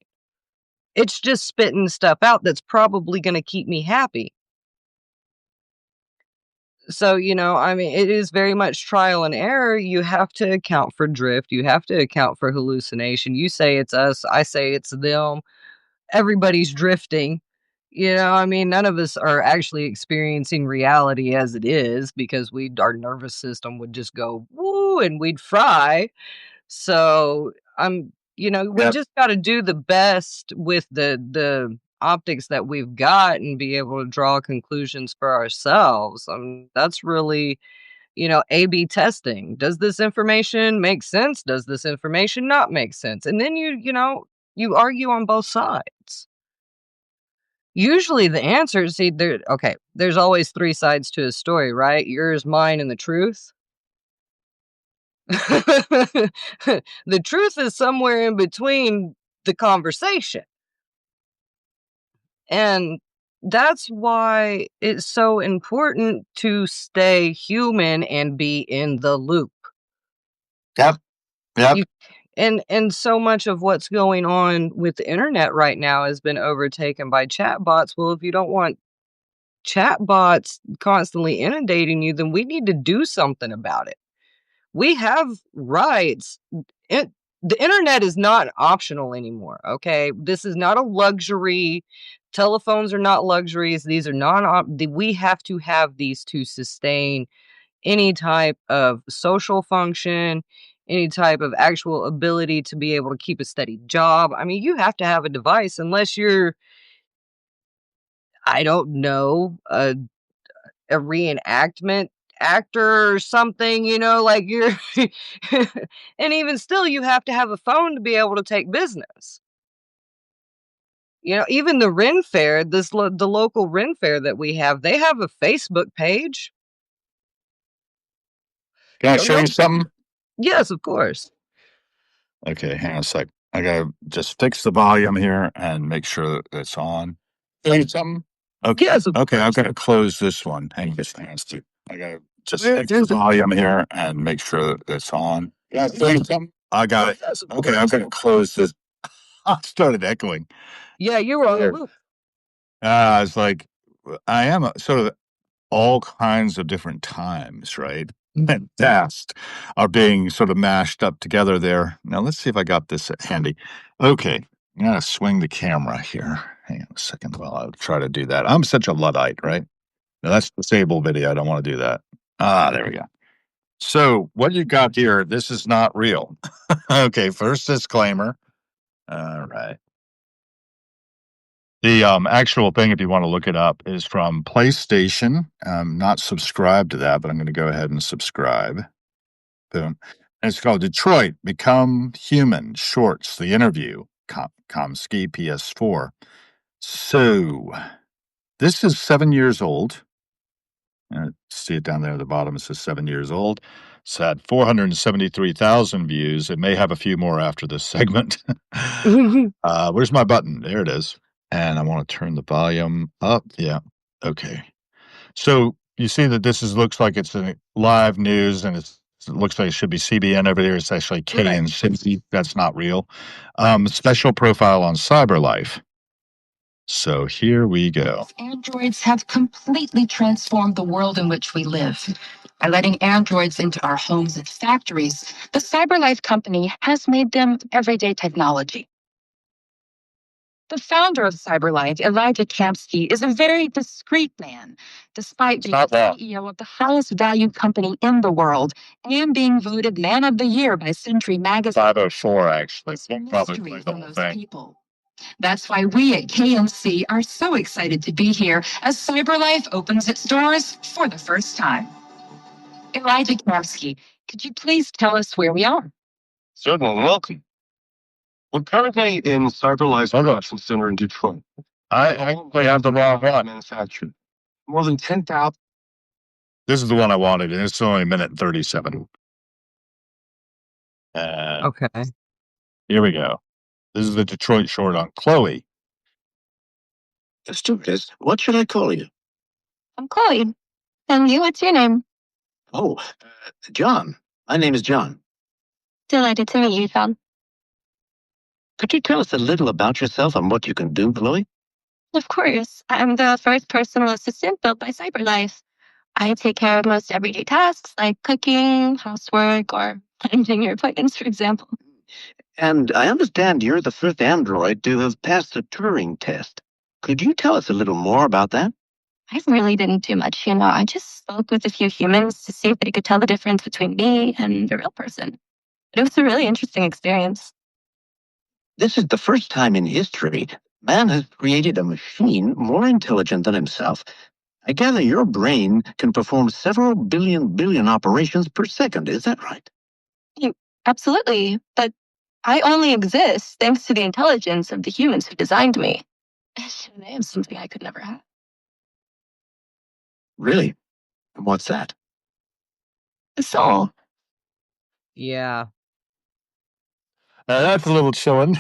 It's just spitting stuff out that's probably going to keep me happy. So, I mean, it is very much trial and error. You have to account for drift. You have to account for hallucination. You say it's us. I say it's them. Everybody's drifting. I mean, none of us are actually experiencing reality as it is because our nervous system would just go woo and we'd fry. So we Yep. just got to do the best with the optics that we've got and be able to draw conclusions for ourselves. That's really, A/B testing. Does this information make sense? Does this information not make sense? And then you argue on both sides. Usually the answer is either okay, there's always 3 sides to a story, right? Yours, mine, and the truth. The truth is somewhere in between the conversation, and that's why it's so important to stay human and be in the loop. Yep. Yep. You and so much of what's going on with the internet right now has been overtaken by chatbots. Well, if you don't want chatbots constantly inundating you, then we need to do something about it. We have rights. It, the internet is not optional anymore. Okay. This is not a luxury. Telephones are not luxuries. These are we have to have these to sustain any type of social function, any type of actual ability to be able to keep a steady job. I mean, you have to have a device unless you're, I don't know, a reenactment actor or something, like you're and even still, you have to have a phone to be able to take business. Even the Ren Fair, the local Ren Fair that we have, they have a Facebook page. Can I show you something? Yes, of course. Okay, hang on a sec. I gotta just fix the volume here and make sure that it's on. Show you something? Okay. Yes, of Okay, I'm course. gonna close this one. Hang on, Steve. I gotta just There fix the there's a volume here and make sure that it's on. Yeah, show you something? I got it. Yes, of Okay, I'm course. gonna close this. I started echoing. Yeah, you were on a Weird. loop. It's like I am sort of all kinds of different times, right? And past are being sort of mashed up together there. Now let's see if I got this handy. Okay, I'm gonna swing the camera here. Hang on a second while I try to do that. I'm such a Luddite, right? Now that's disable video. I don't want to do that. There we go. So what you got here, this is not real. Okay, first disclaimer. All right. The actual thing, if you want to look it up, is from PlayStation. I'm not subscribed to that, but I'm going to go ahead and subscribe. Boom. And it's called Detroit Become Human Shorts, the interview, Komsky PS4. So this is 7 years old. See it down there at the bottom. It says 7 years old. It's had 473,000 views. It may have a few more after this segment. Where's my button? There it is. And I want to turn the volume up. Yeah. Okay. So you see that looks like it's a live news, and it looks like it should be CBN over there. It's actually Right. KNCC. That's not real. Special profile on CyberLife. So here we go. Androids have completely transformed the world in which we live. By letting androids into our homes and factories, the CyberLife company has made them everyday technology. The founder of CyberLife, Elijah Kamsky, is a very discreet man, despite being the CEO of the highest valued company in the world and being voted Man of the Year by Century Magazine. 504, actually. It's We'll probably mystery play the for whole most thing. people. That's why we at KNC are so excited to be here as CyberLife opens its doors for the first time. Elijah Kamsky, could you please tell us where we are? Certainly. Welcome. We're currently in CyberLife's production center in Detroit. I actually have the wrong one. Manufactured. More than 10,000. This is the one I wanted, and it's only a minute and 37. Okay. Here we go. This is the Detroit short on Chloe. Stewardess, what should I call you? I'm Chloe. And you, what's your name? Oh, John. My name is John. Delighted to meet you, John. Could you tell us a little about yourself and what you can do, Chloe? Of course. I'm the first personal assistant built by CyberLife. I take care of most everyday tasks like cooking, housework, or managing your appointments, for example. And I understand you're the first android to have passed the Turing test. Could you tell us a little more about that? I really didn't do much, I just spoke with a few humans to see if they could tell the difference between me and a real person. But it was a really interesting experience. This is the first time in history man has created a machine more intelligent than himself. I gather your brain can perform several billion operations per second. Is that right? Absolutely. But I only exist thanks to the intelligence of the humans who designed me. They have something I could never have. Really? And what's that? A soul. Yeah. That's a little chilling.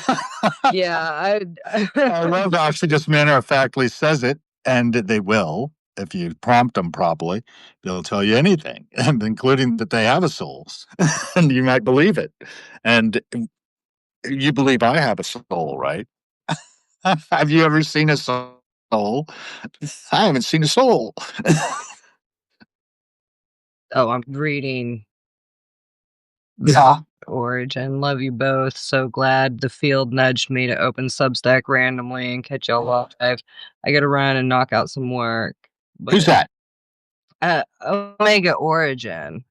Yeah, I love how she just matter of factly says it, and they will. If you prompt them properly, they'll tell you anything, and including that they have a soul, and you might believe it. And you believe I have a soul, right? Have you ever seen a soul? I haven't seen a soul. Oh, I'm reading Yeah. Origin. Love you both. So glad the field nudged me to open Substack randomly and catch y'all live. I gotta run and knock out some work. Who's But that? Omega Origin.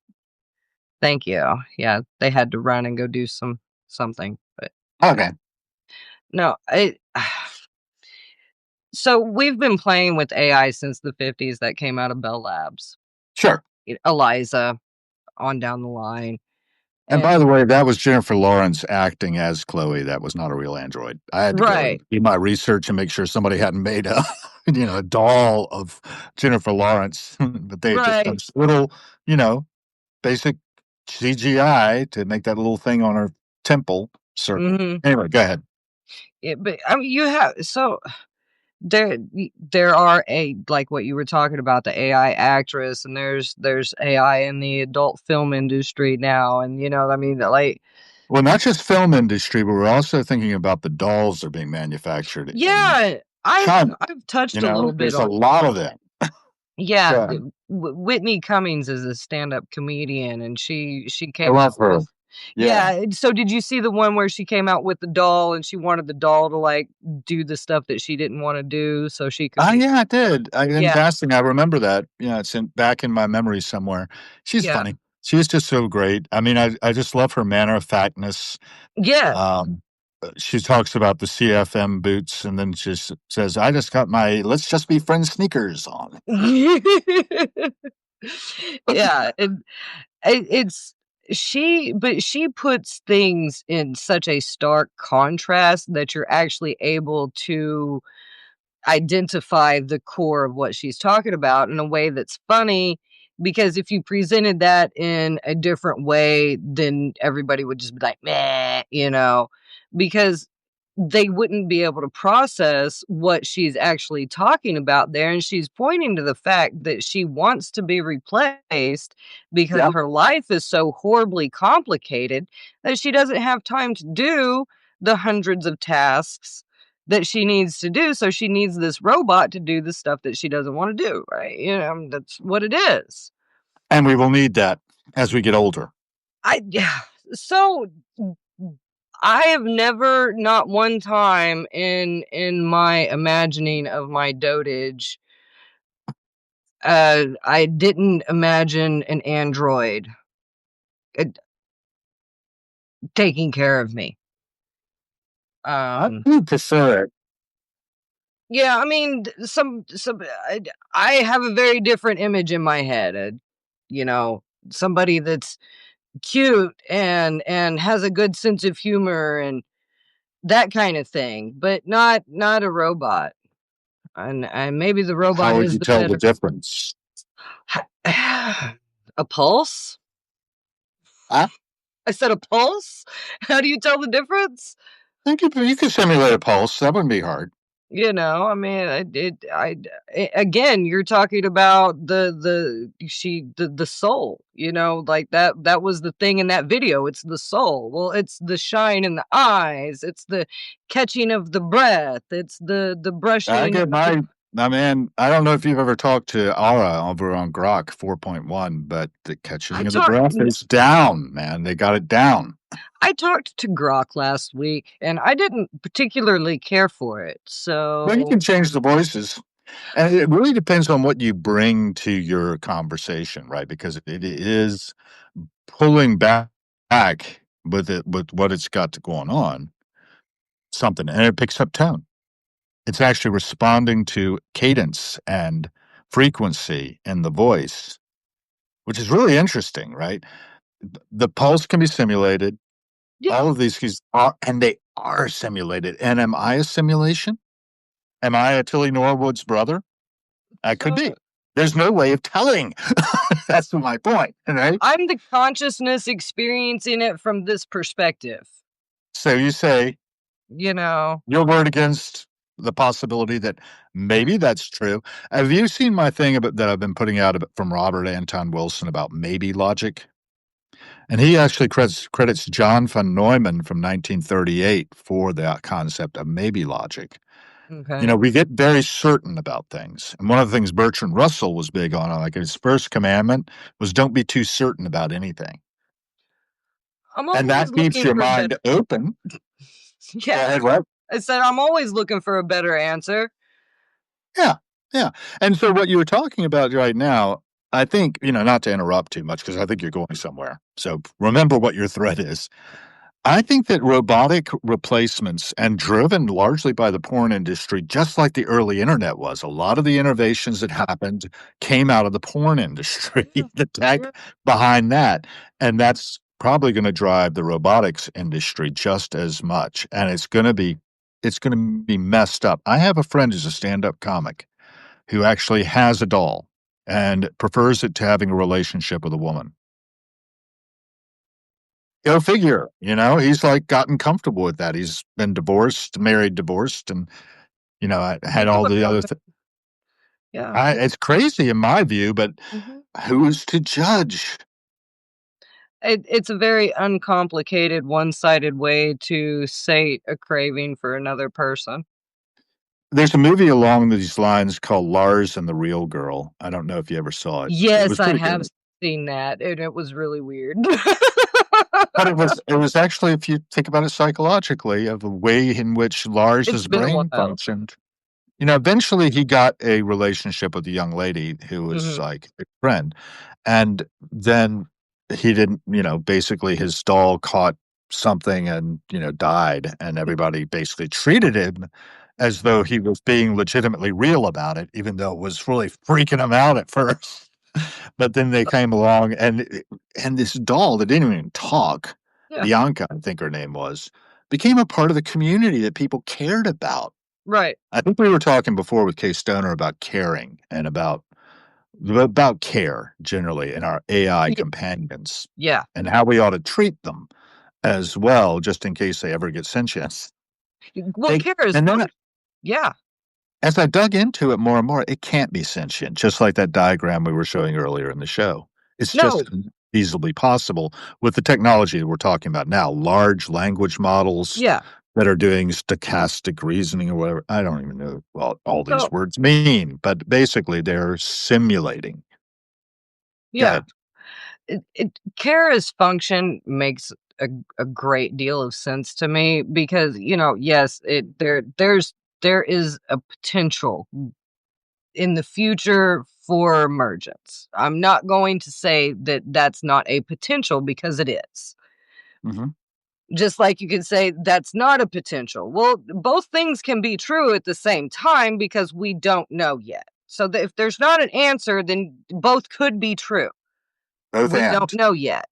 Thank you. Yeah, they had to run and go do something. But Okay. no, so we've been playing with AI since the 50s that came out of Bell Labs. Sure. Eliza on down the line. And by the way, that was Jennifer Lawrence acting as Chloe. That was not a real android. I had to go and Right. do my research and make sure somebody hadn't made a, a doll of Jennifer Lawrence, but they had just done Right. this little, you know, basic CGI to make that little thing on her temple circle. Mhm. Anyway, go ahead. But I mean, you have so there are like what you were talking about, the AI actress, and there's AI in the adult film industry now, and I mean, like, Well, not just film industry, but we're also thinking about the dolls that are being manufactured in yeah, I've China. I've touched a little bit There's a on. lot of them. Yeah, Yeah, Whitney Cummings is a stand-up comedian, and she I came love out her. with. Yeah. Yeah, and so did you see the one where she came out with the doll, and she wanted the doll to, like, do the stuff that she didn't wanna do so she could be. Yeah, I did. In Yeah, passing, I remember that. Yeah, it's back in my memory somewhere. She's yeah, funny. She's just so great. I mean, I just love her manner of factness. yeah. Um, she talks about the CFM boots, and then she says, "I just got my let's just be friends sneakers on." Yeah, and it's she puts things in such a stark contrast that you're actually able to identify the core of what she's talking about in a way that's funny, because if you presented that in a different way, then everybody would just be like, meh, because they wouldn't be able to process what she's actually talking about there. And she's pointing to the fact that she wants to be replaced because Yep. her life is so horribly complicated that she doesn't have time to do the hundreds of tasks that she needs to do. So she needs this robot to do the stuff that she doesn't want to do, right? That's what it is. And we will need that as we get older. Yeah. So I have never, not one time in my imagining of my dotage, I didn't imagine an android uh, taking care of me. I Um, do prefer it. yeah, I mean, some I have a very different image in my head. You know, somebody that's cute and has a good sense of humor and that kind of thing, but not a robot. And maybe the How robot would is you the tell the better. difference? A pulse? I I said a pulse? How do you tell the difference? think you could simulate a pulse. That wouldn't be hard. I mean, again, you're talking about the soul, like that was the thing in that video. It's the soul. Well, it's the shine in the eyes. It's the catching of the breath. It's the I brushing get of the. my man. I don't know if you've ever talked to Aura over on Grok 4.1, but the I catching of the talked breath is down, man. They got it down. I talked to Grok last week, and I didn't particularly care for it. Well, you So can change the voices. And it really depends on what you bring to your conversation, right? Because it is pulling back with it with what it's got going on, something, and it picks up tone. It's actually responding to cadence and frequency in the voice, which is really interesting, right? The pulse can be simulated. yeah, All of these keys are, and they are simulated. And am I a simulation? Am I a Tilly Norwood's brother? I could so be. There's no way of telling. That's my point, right? I'm the consciousness experiencing it from this perspective. So you say You know, your word against the possibility that maybe that's true. Have you seen my thing about that I've been putting out from Robert Anton Wilson about maybe logic? And he actually credits John von Neumann from 1938 for that concept of maybe logic. okay. We get very certain about things. And one of the things Bertrand Russell was big on, like his first commandment, was don't be too certain about anything. I'm And always that keeps looking your for better. mind open. Go Yeah, ahead, what? I said I'm always looking for a better answer. Yeah, yeah. And so what you were talking about right now, I think, not to interrupt too much because I think you're going somewhere. So remember what your threat is. I think that robotic replacements and driven largely by the porn industry, just like the early internet was, a lot of the innovations that happened came out of the porn industry, Yeah, the yeah. tech behind that. And that's probably going to drive the robotics industry just as much. And it's going to be messed up. I have a friend who's a stand-up comic who actually has a doll and prefers it to having a relationship with a woman. Go figure, he's, like, gotten comfortable with that. He's been divorced, married, divorced, and, I had People all are the other coming. Yeah. I it's crazy in my view, but Mhm. who's to judge? It's a very uncomplicated, one-sided way to sate a craving for another person. There's a movie along these lines called Lars and the Real Girl. I don't know if you ever saw it. It was Yes, I pretty have good. seen that, and it was really weird. But it was actually, if you think about it psychologically, of the way in which It's Lars's been a brain while. functioned. Eventually he got a relationship with a young lady who was Mhm. like a friend. And then he didn't, basically his doll caught something and, died. And everybody basically treated him as though he was being legitimately real about it, even though it was really freaking him out at first. But then they came along and this doll that didn't even talk, Yeah, Bianca, I think her name was, became a part of the community that people cared about. right. I think we were talking before with Kay Stoner about caring and about care generally in our AI Ye companions yeah. and how we ought to treat them as well, just in case they ever get sentience. Well, They care is and then func yeah. as I dug into it more and more, it can't be sentient, just like that diagram we were showing earlier in the show. It's just No, feasibly possible with the technology that we're talking about now, large language models yeah. that are doing stochastic reasoning or whatever. I don't even know what all these So words mean, but basically they're simulating. Go yeah. ahead. Kara's function makes a great deal of sense to me because, yes, there is a potential in the future for emergence. I'm not going to say that that's not a potential because it is. Mhm. Just like you can say that's not a potential. Well, both things can be true at the same time because we don't know yet. So that if there's not an answer, then both could be true. Both We don't and. know yet.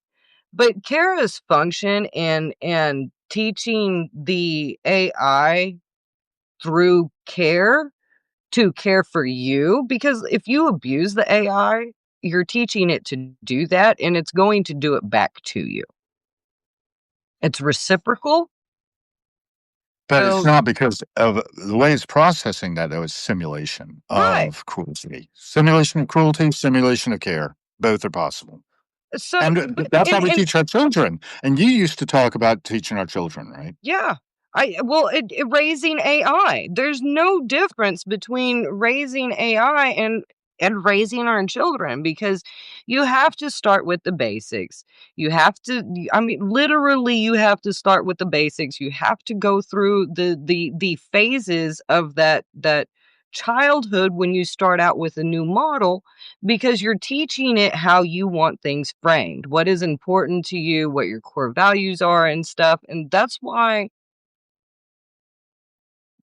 But Kara's function and teaching the AI through care to care for you, because if you abuse the AI, you're teaching it to do that, and it's going to do it back to you. It's reciprocal. But it's So not because of the way it's processing that, though, is simulation right. of cruelty. Simulation of cruelty, simulation of care. Both are possible. So And but that's how and we and teach our children. And you used to talk about teaching our children, right? yeah. Well, raising AI. There's no difference between raising AI and raising our children because you have to start with the basics. You have to I mean literally you have to start with the basics. You have to go through the phases of that childhood when you start out with a new model because you're teaching it how you want things framed, what is important to you, what your core values are and stuff. And that's why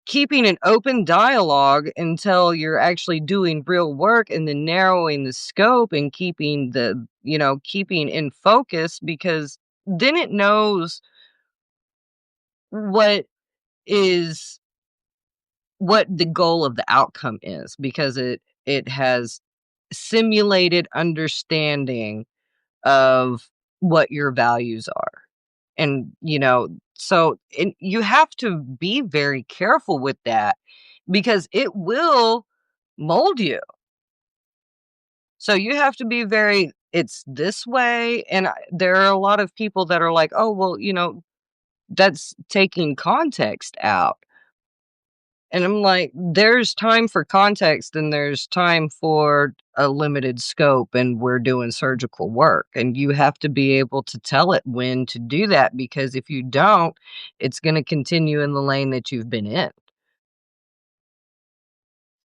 keeping an open dialogue until you're actually doing real work and then narrowing the scope and keeping in focus because then it knows what is what the goal of the outcome is because it has simulated understanding of what your values are. And, you have to be very careful with that because it will mold you. So you have to be very, it's this way. And there are a lot of people that are like, oh, well, that's taking context out. And I'm like, there's time for context and there's time for a limited scope, and we're doing surgical work. And you have to be able to tell it when to do that because if you don't, it's going to continue in the lane that you've been in.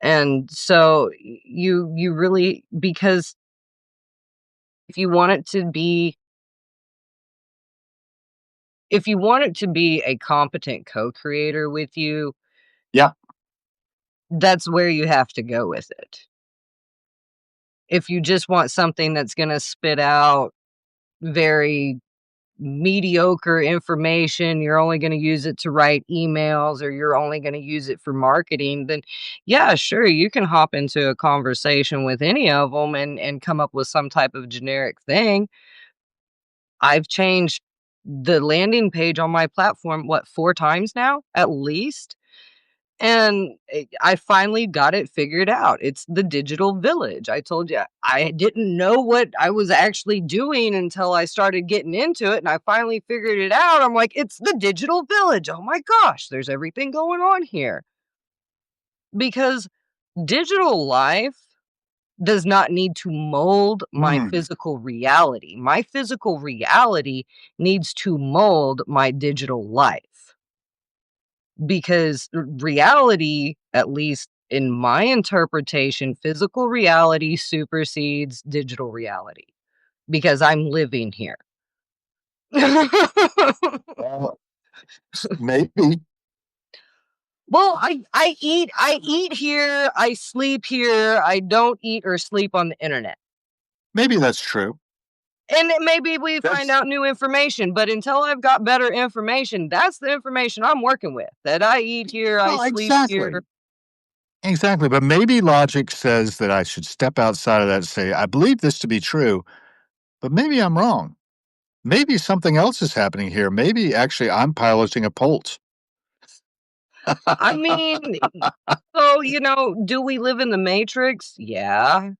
And so you really because if you want it to be if you want it to be a competent co-creator with you, Yeah. that's where you have to go with it. If you just want something that's gonna spit out very mediocre information, you're only gonna use it to write emails, or you're only gonna use it for marketing, then yeah, sure, you can hop into a conversation with any of them and come up with some type of generic thing. I've changed the landing page on my platform, what, 4 times now, at least? And I finally got it figured out. It's the digital village. I told you I didn't know what I was actually doing until I started getting into it, and I finally figured it out. I'm like, it's the digital village. Oh my gosh, there's everything going on here. Because digital life does not need to mold my physical reality. My physical reality needs to mold my digital life. Because reality, at least in my interpretation, physical reality supersedes digital reality because I'm living here. Well, maybe. Well, I eat here, I sleep here, I don't eat or sleep on the internet. Maybe that's true. And maybe we find out new information, but until I've got better information, that's the information I'm working with. That I eat here, I Well, sleep exactly. here. Exactly. But maybe logic says that I should step outside of that and say, I believe this to be true, but maybe I'm wrong. Maybe something else is happening here. Maybe actually I'm piloting a Pulse. I mean, so, do we live in the Matrix? Yeah.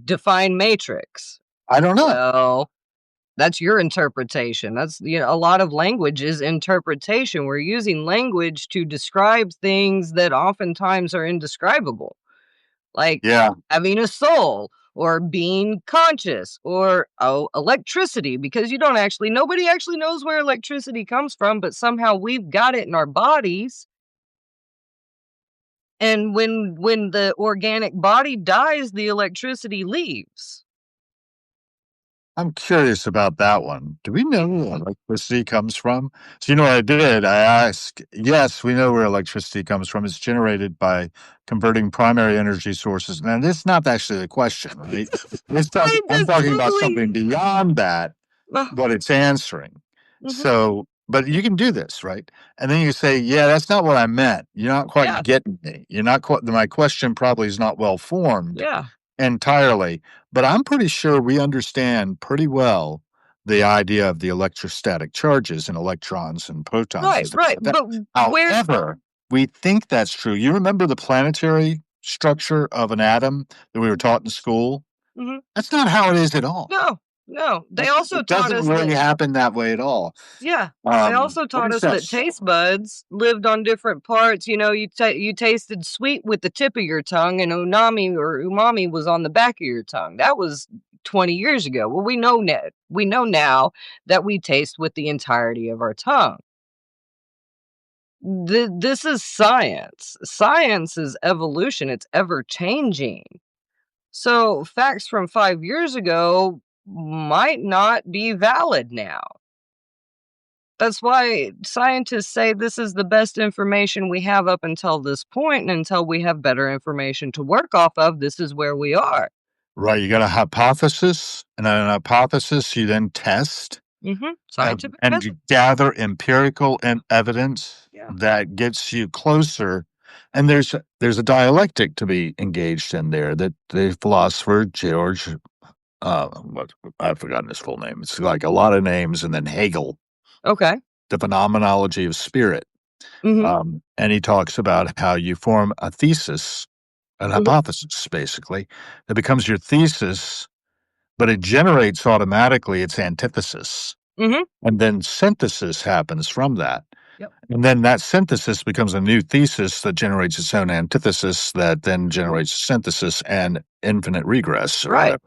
Define Matrix. I don't know. Well, that's your interpretation. That's, a lot of language is interpretation. We're using language to describe things that oftentimes are indescribable, like Yeah. having a soul or being conscious or, electricity, because nobody actually knows where electricity comes from, but somehow we've got it in our bodies. And when the organic body dies, the electricity leaves. I'm curious about that one. Do we know where electricity comes from? So, you know what I did? I asked, yes, we know where electricity comes from. It's generated by converting primary energy sources. Now, this is not actually the question, right? I'm talking about something beyond that, what it's answering. So, but you can do this, right? And then you say, yeah, that's not what I meant. You're not quite Yeah, getting me. You're not quite, my question probably is not well formed yeah. entirely, but I'm pretty sure we understand pretty well the idea of the electrostatic charges and electrons and protons and Right, stuff right, like that. but where However, we think that's true. You remember the planetary structure of an atom that we were taught in school? Mhm. That's not how it is at all. No, no, they also It taught doesn't us really that. happen that way at all. Yeah, they also What taught is us that? that taste buds lived on different parts. You tasted sweet with the tip of your tongue, and umami was on the back of your tongue. That was 20 years ago. Well, we know now that we taste with the entirety of our tongue. This is science. Science is evolution. It's ever changing. So facts from 5 years ago might not be valid now. That's why scientists say this is the best information we have up until this point, and until we have better information to work off of, this is where we are. Right. You got a hypothesis, and an hypothesis you then test. Scientific And method. you gather empirical and evidence Yeah. that gets you closer. And there's a dialectic to be engaged in there that the philosopher George, what I've forgotten his full name. It's like a lot of names, and then Hegel, Okay. the phenomenology of spirit. Mhm. And he talks about how you form a thesis, an Mhm. hypothesis, basically, that becomes your thesis, but it generates automatically its antithesis. Mhm. And then synthesis happens from that. Yep. And then that synthesis becomes a new thesis that generates its own antithesis that then generates synthesis and infinite regress or Right.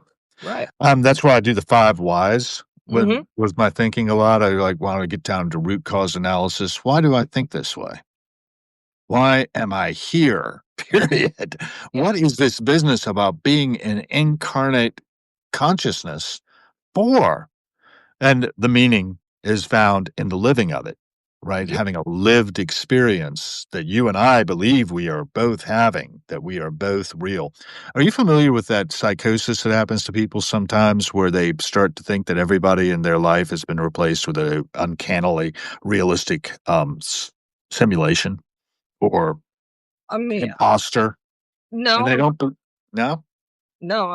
whatever. Right. That's why I do the 5 whys Mhm. with my thinking a lot. I want to get down to root cause analysis. Why do I think this way? Why am I here? Period. Yeah. What is this business about being an incarnate consciousness for? And the meaning is found in the living of it, right? Yeah. Having a lived experience that you and I believe we are both having, that we are both real. Are you familiar with that psychosis that happens to people sometimes where they start to think that everybody in their life has been replaced with an uncannily realistic simulation or I mean, imposter? And they no, don't, no? no,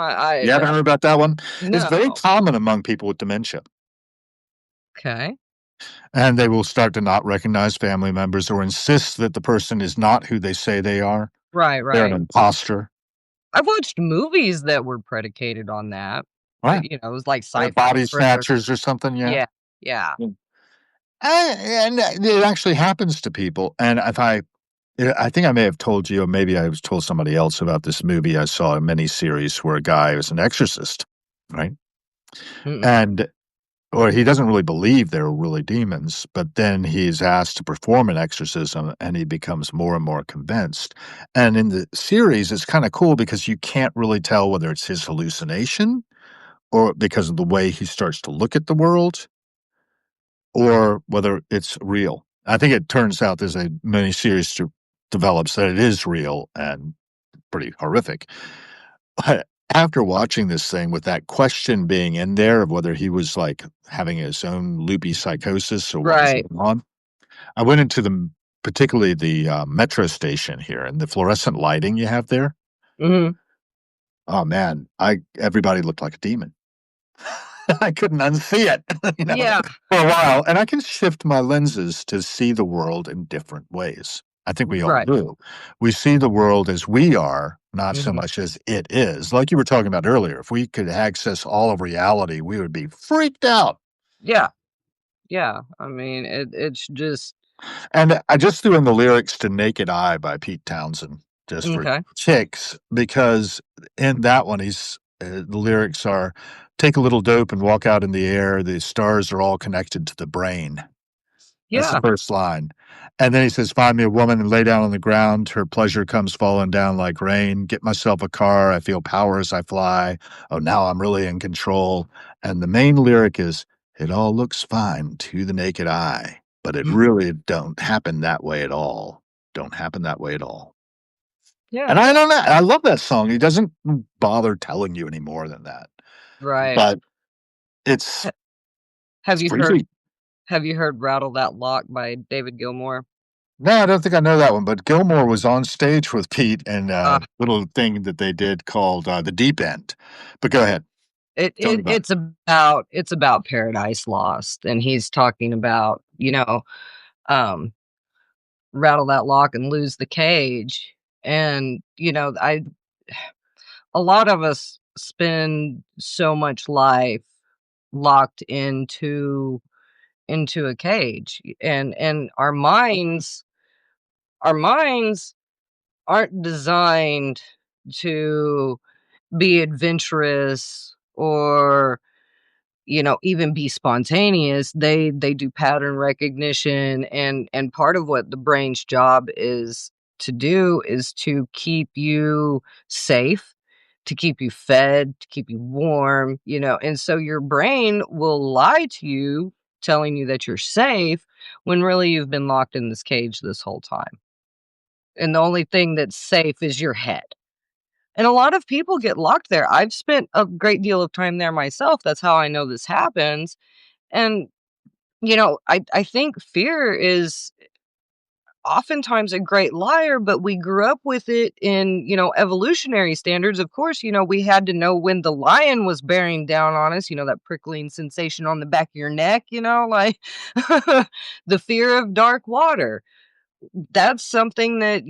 You haven't heard about that one? It's very no. common among people with dementia. Okay. And they will start to not recognize family members or insist that the person is not who they say they are. Right, They're an right. imposter. I've watched movies that were predicated on that. Right. It was like They're sci-fi body thriller. snatchers or something, yeah. Yeah, yeah. Mm. And it actually happens to people, and if I think I may have told you, or maybe I was told somebody else about this movie I saw, a miniseries where a guy was an exorcist, right? Mm-mm. And or he doesn't really believe they're really demons, but then he's asked to perform an exorcism and he becomes more and more convinced. And in the series, it's kind of cool because you can't really tell whether it's his hallucination or because of the way he starts to look at the world or whether it's real. I think it turns out there's a mini series develops that it is real and pretty horrific. But after watching this thing with that question being in there of whether he was, like, having his own loopy psychosis or what was Right. going on, I went into particularly the, metro station here and the fluorescent lighting you have there. Mhm. Oh, man, I everybody looked like a demon. I couldn't unsee it, Yeah, for a while, and I can shift my lenses to see the world in different ways. I think we all right. do. We see the world as we are, not so Mhm. much as it is. Like you were talking about earlier, if we could access all of reality, we would be freaked out. Yeah, yeah. I mean, it's just And I just threw in the lyrics to "Naked Eye" by Pete Townsend just for okay. kicks, because in that one, the lyrics are, "Take a little dope and walk out in the air. The stars are all connected to the brain." That's the Yeah. first line. And then he says, "Find me a woman and lay down on the ground. Her pleasure comes falling down like rain. Get myself a car. I feel power as I fly. Oh, now I'm really in control." And the main lyric is, "It all looks fine to the naked eye, but it really don't happen that way at all. Don't happen that way at all." And Yeah, I don't know. I love that song. He doesn't bother telling you any more than that. right. But it's Ha have it's you heard freaky. have you heard "Rattle That Lock" by David Gilmour? No, I don't think I know that one, but Gilmore was on stage with Pete in Uh, a little thing that they did called, The Deep End. But go ahead. it Tell me it about it. it's about Paradise Lost, and he's talking about, um, rattle that lock and lose the cage, and, I a lot of us spend so much life locked into a cage, and our minds aren't designed to be adventurous or, even be spontaneous. They do pattern recognition, and part of what the brain's job is to do is to keep you safe, to keep you fed, to keep you warm, and so your brain will lie to you telling you that you're safe when really you've been locked in this cage this whole time. And the only thing that's safe is your head. And a lot of people get locked there. I've spent a great deal of time there myself. That's how I know this happens. And, I think fear is oftentimes a great liar, but we grew up with it in, evolutionary standards. Of course, we had to know when the lion was bearing down on us, that prickling sensation on the back of your neck, like the fear of dark water. That's something that,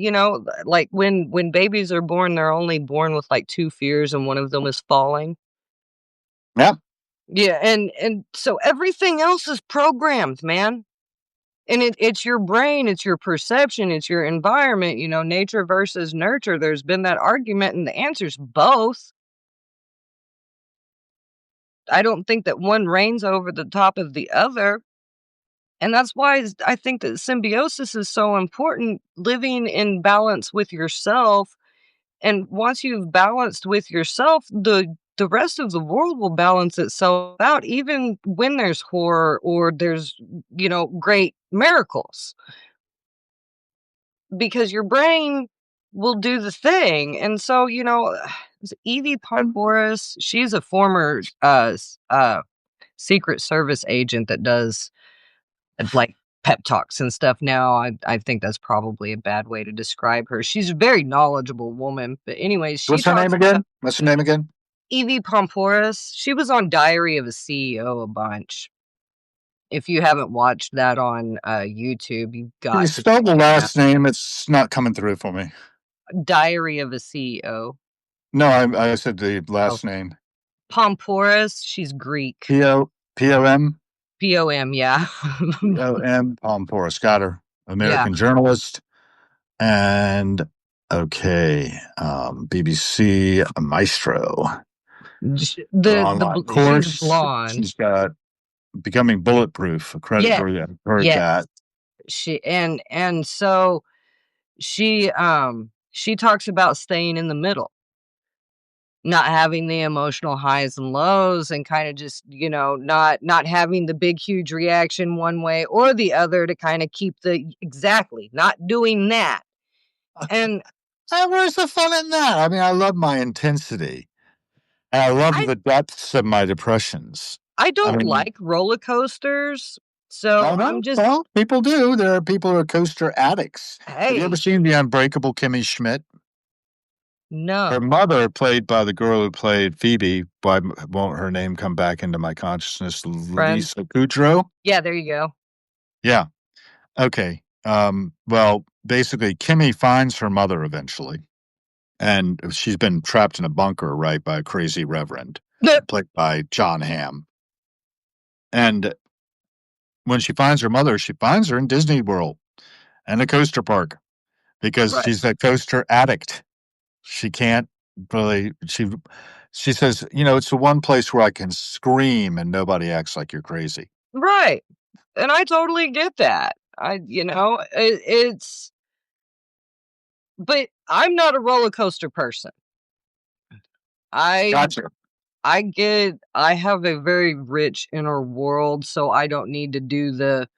like when babies are born, they're only born with like two fears, and one of them is falling. Yeah. Yeah, and so everything else is programmed, man. And it's your brain, it's your perception, it's your environment, nature versus nurture. There's been that argument, and the answer's both. I don't think that one reigns over the top of the other. And that's why I think that symbiosis is so important, living in balance with yourself. And once you've balanced with yourself, the rest of the world will balance itself out even when there's horror or there's, great miracles. Because your brain will do the thing. And so, Evie Pomporis, she's a former Secret Service agent that does like pep talks and stuff now. I think that's probably a bad way to describe her. She's a very knowledgeable woman. But anyways, she What's her name talks again? about What's her name again? Evie Pomporis. She was on Diary of a CEO a bunch. If you haven't watched that on YouTube, you've Can you got to spell the check it out. last name? It's not coming through for me. Diary of a CEO. No, I said the Oh, last name. Pomporis, she's Greek. P-O-M? P-O-M, yeah. P-O-M, Pomporis. Got her. Yeah. American journalist. And, okay, BBC Maestro. Her online course. She's blonde. She's got Becoming Bulletproof, a credit Yeah. for you. I've heard Yes. that. So she talks about staying in the middle, not having the emotional highs and lows, and kind of just, not having the big huge reaction one way or the other, to kind of keep not doing that. And where's the fun in that? I mean, I love my intensity. And I love the depths of my depressions. I don't like roller coasters, so I'm just. Well, people do. There are people who are coaster addicts. Have you ever seen The Unbreakable Kimmy Schmidt? No. Her mother, played by the girl who played Phoebe, why won't her name come back into my consciousness? Lisa Kudrow? Yeah, there you go. Yeah. Okay. Well, basically, Kimmy finds her mother eventually, and she's been trapped in a bunker, right, by a crazy reverend, played by John Hamm. And when she finds her mother, she finds her in Disney World and a coaster park because she's a coaster addict. She can't really, she says, it's the one place where I can scream and nobody acts like you're crazy. Right. And I totally get that. But I'm not a roller coaster person. Gotcha. I have a very rich inner world, so I don't need to do the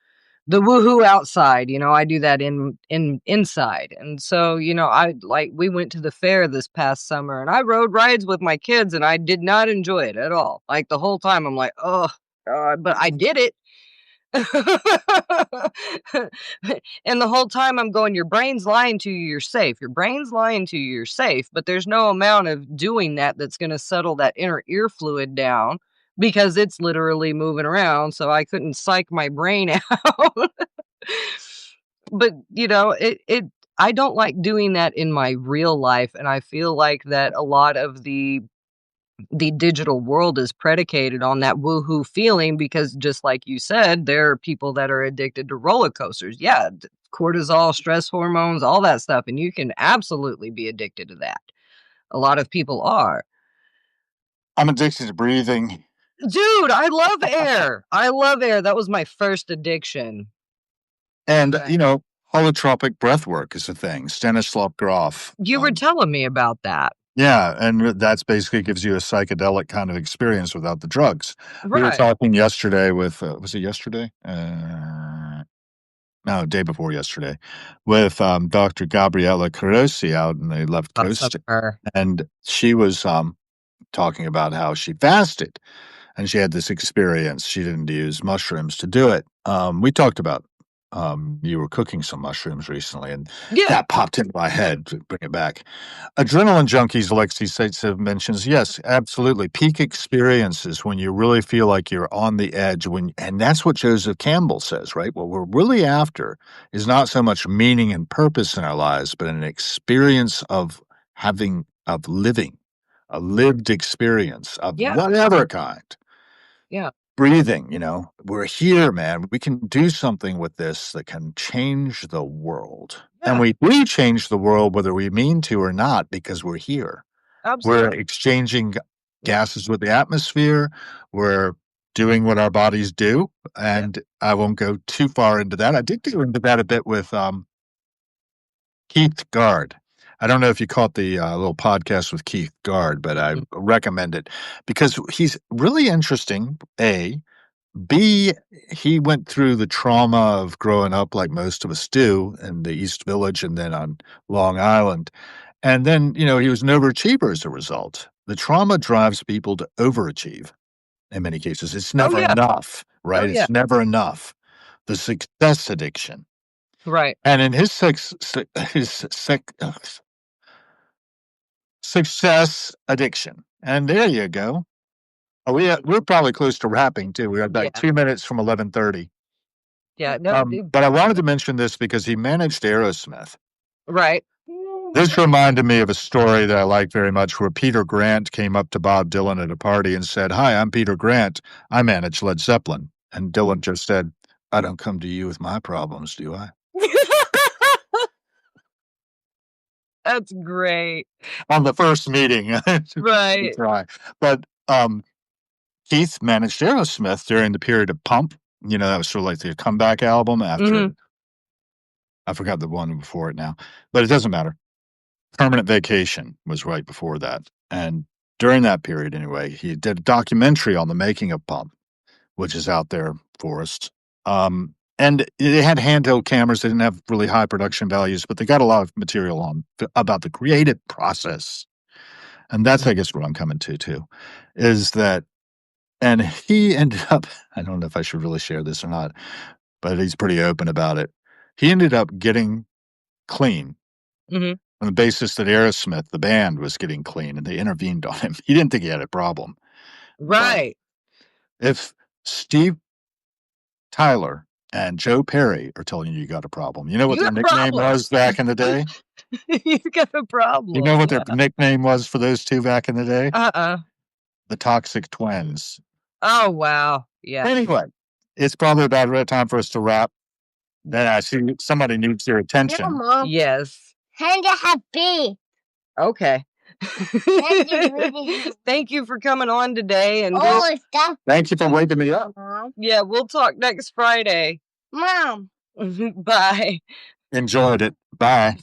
woohoo outside. I do that inside. And so, we went to the fair this past summer and I rode rides with my kids and I did not enjoy it at all. Like the whole time I'm like, oh God, but I did it. And the whole time I'm going, your brain's lying to you, you're safe. Your brain's lying to you, you're safe. But there's no amount of doing that's going to settle that inner ear fluid down, because it's literally moving around. So I couldn't psych my brain out. But, I don't like doing that in my real life. And I feel like that a lot of the digital world is predicated on that woohoo feeling, because just like you said, there are people that are addicted to roller coasters. Yeah, cortisol, stress hormones, all that stuff. And you can absolutely be addicted to that. A lot of people are. I'm addicted to breathing. Dude, I love air. I love air. That was my first addiction. And, holotropic breath work is a thing. Stanislav Grof. You were telling me about that. Yeah, and that's basically gives you a psychedelic kind of experience without the drugs. Right. We were talking yesterday with, was it yesterday? No, day before yesterday, with Dr. Gabriella Carosi out in the left coast. And she was talking about how she fasted and she had this experience. She didn't use mushrooms to do it. We talked about you were cooking some mushrooms recently, and that popped into my head to bring it back. Adrenaline junkies, Alexei Zaitsev mentions, yes, absolutely. Peak experiences when you really feel like you're on the edge, and that's what Joseph Campbell says, right? What we're really after is not so much meaning and purpose in our lives, but an experience of living, a lived experience of whatever kind. Yeah. Breathing, we're here, man. We can do something with this that can change the world. Yeah. And we change the world whether we mean to or not, because we're here. Absolutely. We're exchanging gases with the atmosphere. We're doing what our bodies do. And I won't go too far into that. I did go into that a bit with Keith Gard. I don't know if you caught the little podcast with Keith Gard, but I recommend it because he's really interesting. A, B, he went through the trauma of growing up like most of us do in the East Village and then on Long Island. And then, he was an overachiever as a result. The trauma drives people to overachieve in many cases. It's never enough, right? yeah. It's never enough. The success addiction. Right. And in his success addiction. And there you go. Oh, we're probably close to wrapping too. We have like 2 minutes from 11:30. Yeah. No, but I wanted to mention this because he managed Aerosmith. Right. This reminded me of a story that I like very much where Peter Grant came up to Bob Dylan at a party and said, "Hi, I'm Peter Grant. I manage Led Zeppelin." And Dylan just said, "I don't come to you with my problems, do I?" That's great. On the first meeting. Right. But Keith managed Aerosmith during the period of Pump. That was sort of like the comeback album after. I forgot the one before it now, but it doesn't matter. Permanent Vacation was right before that. And during that period, anyway, he did a documentary on the making of Pump, which is out there for us. And they had handheld cameras. They didn't have really high production values, but they got a lot of material on about the creative process. And that's, I guess, what I'm coming to, too, is that, and he ended up, I don't know if I should really share this or not, but he's pretty open about it. He ended up getting clean on the basis that Aerosmith, the band, was getting clean, and they intervened on him. He didn't think he had a problem. Right. But if Steve Tyler and Joe Perry are telling you got a problem, you know what their nickname was back in the day? You've got a problem. You know what their nickname was for those two back in the day? The Toxic Twins. Oh, wow. Yeah. Anyway, it's probably about time for us to wrap. Then I see somebody needs your attention. Yeah, Mom. Yes. Kind of happy. Okay. Thank you for coming on today. And thank you for waking me up. Mom. Yeah, we'll talk next Friday. Mom. Bye. Enjoyed it. Bye.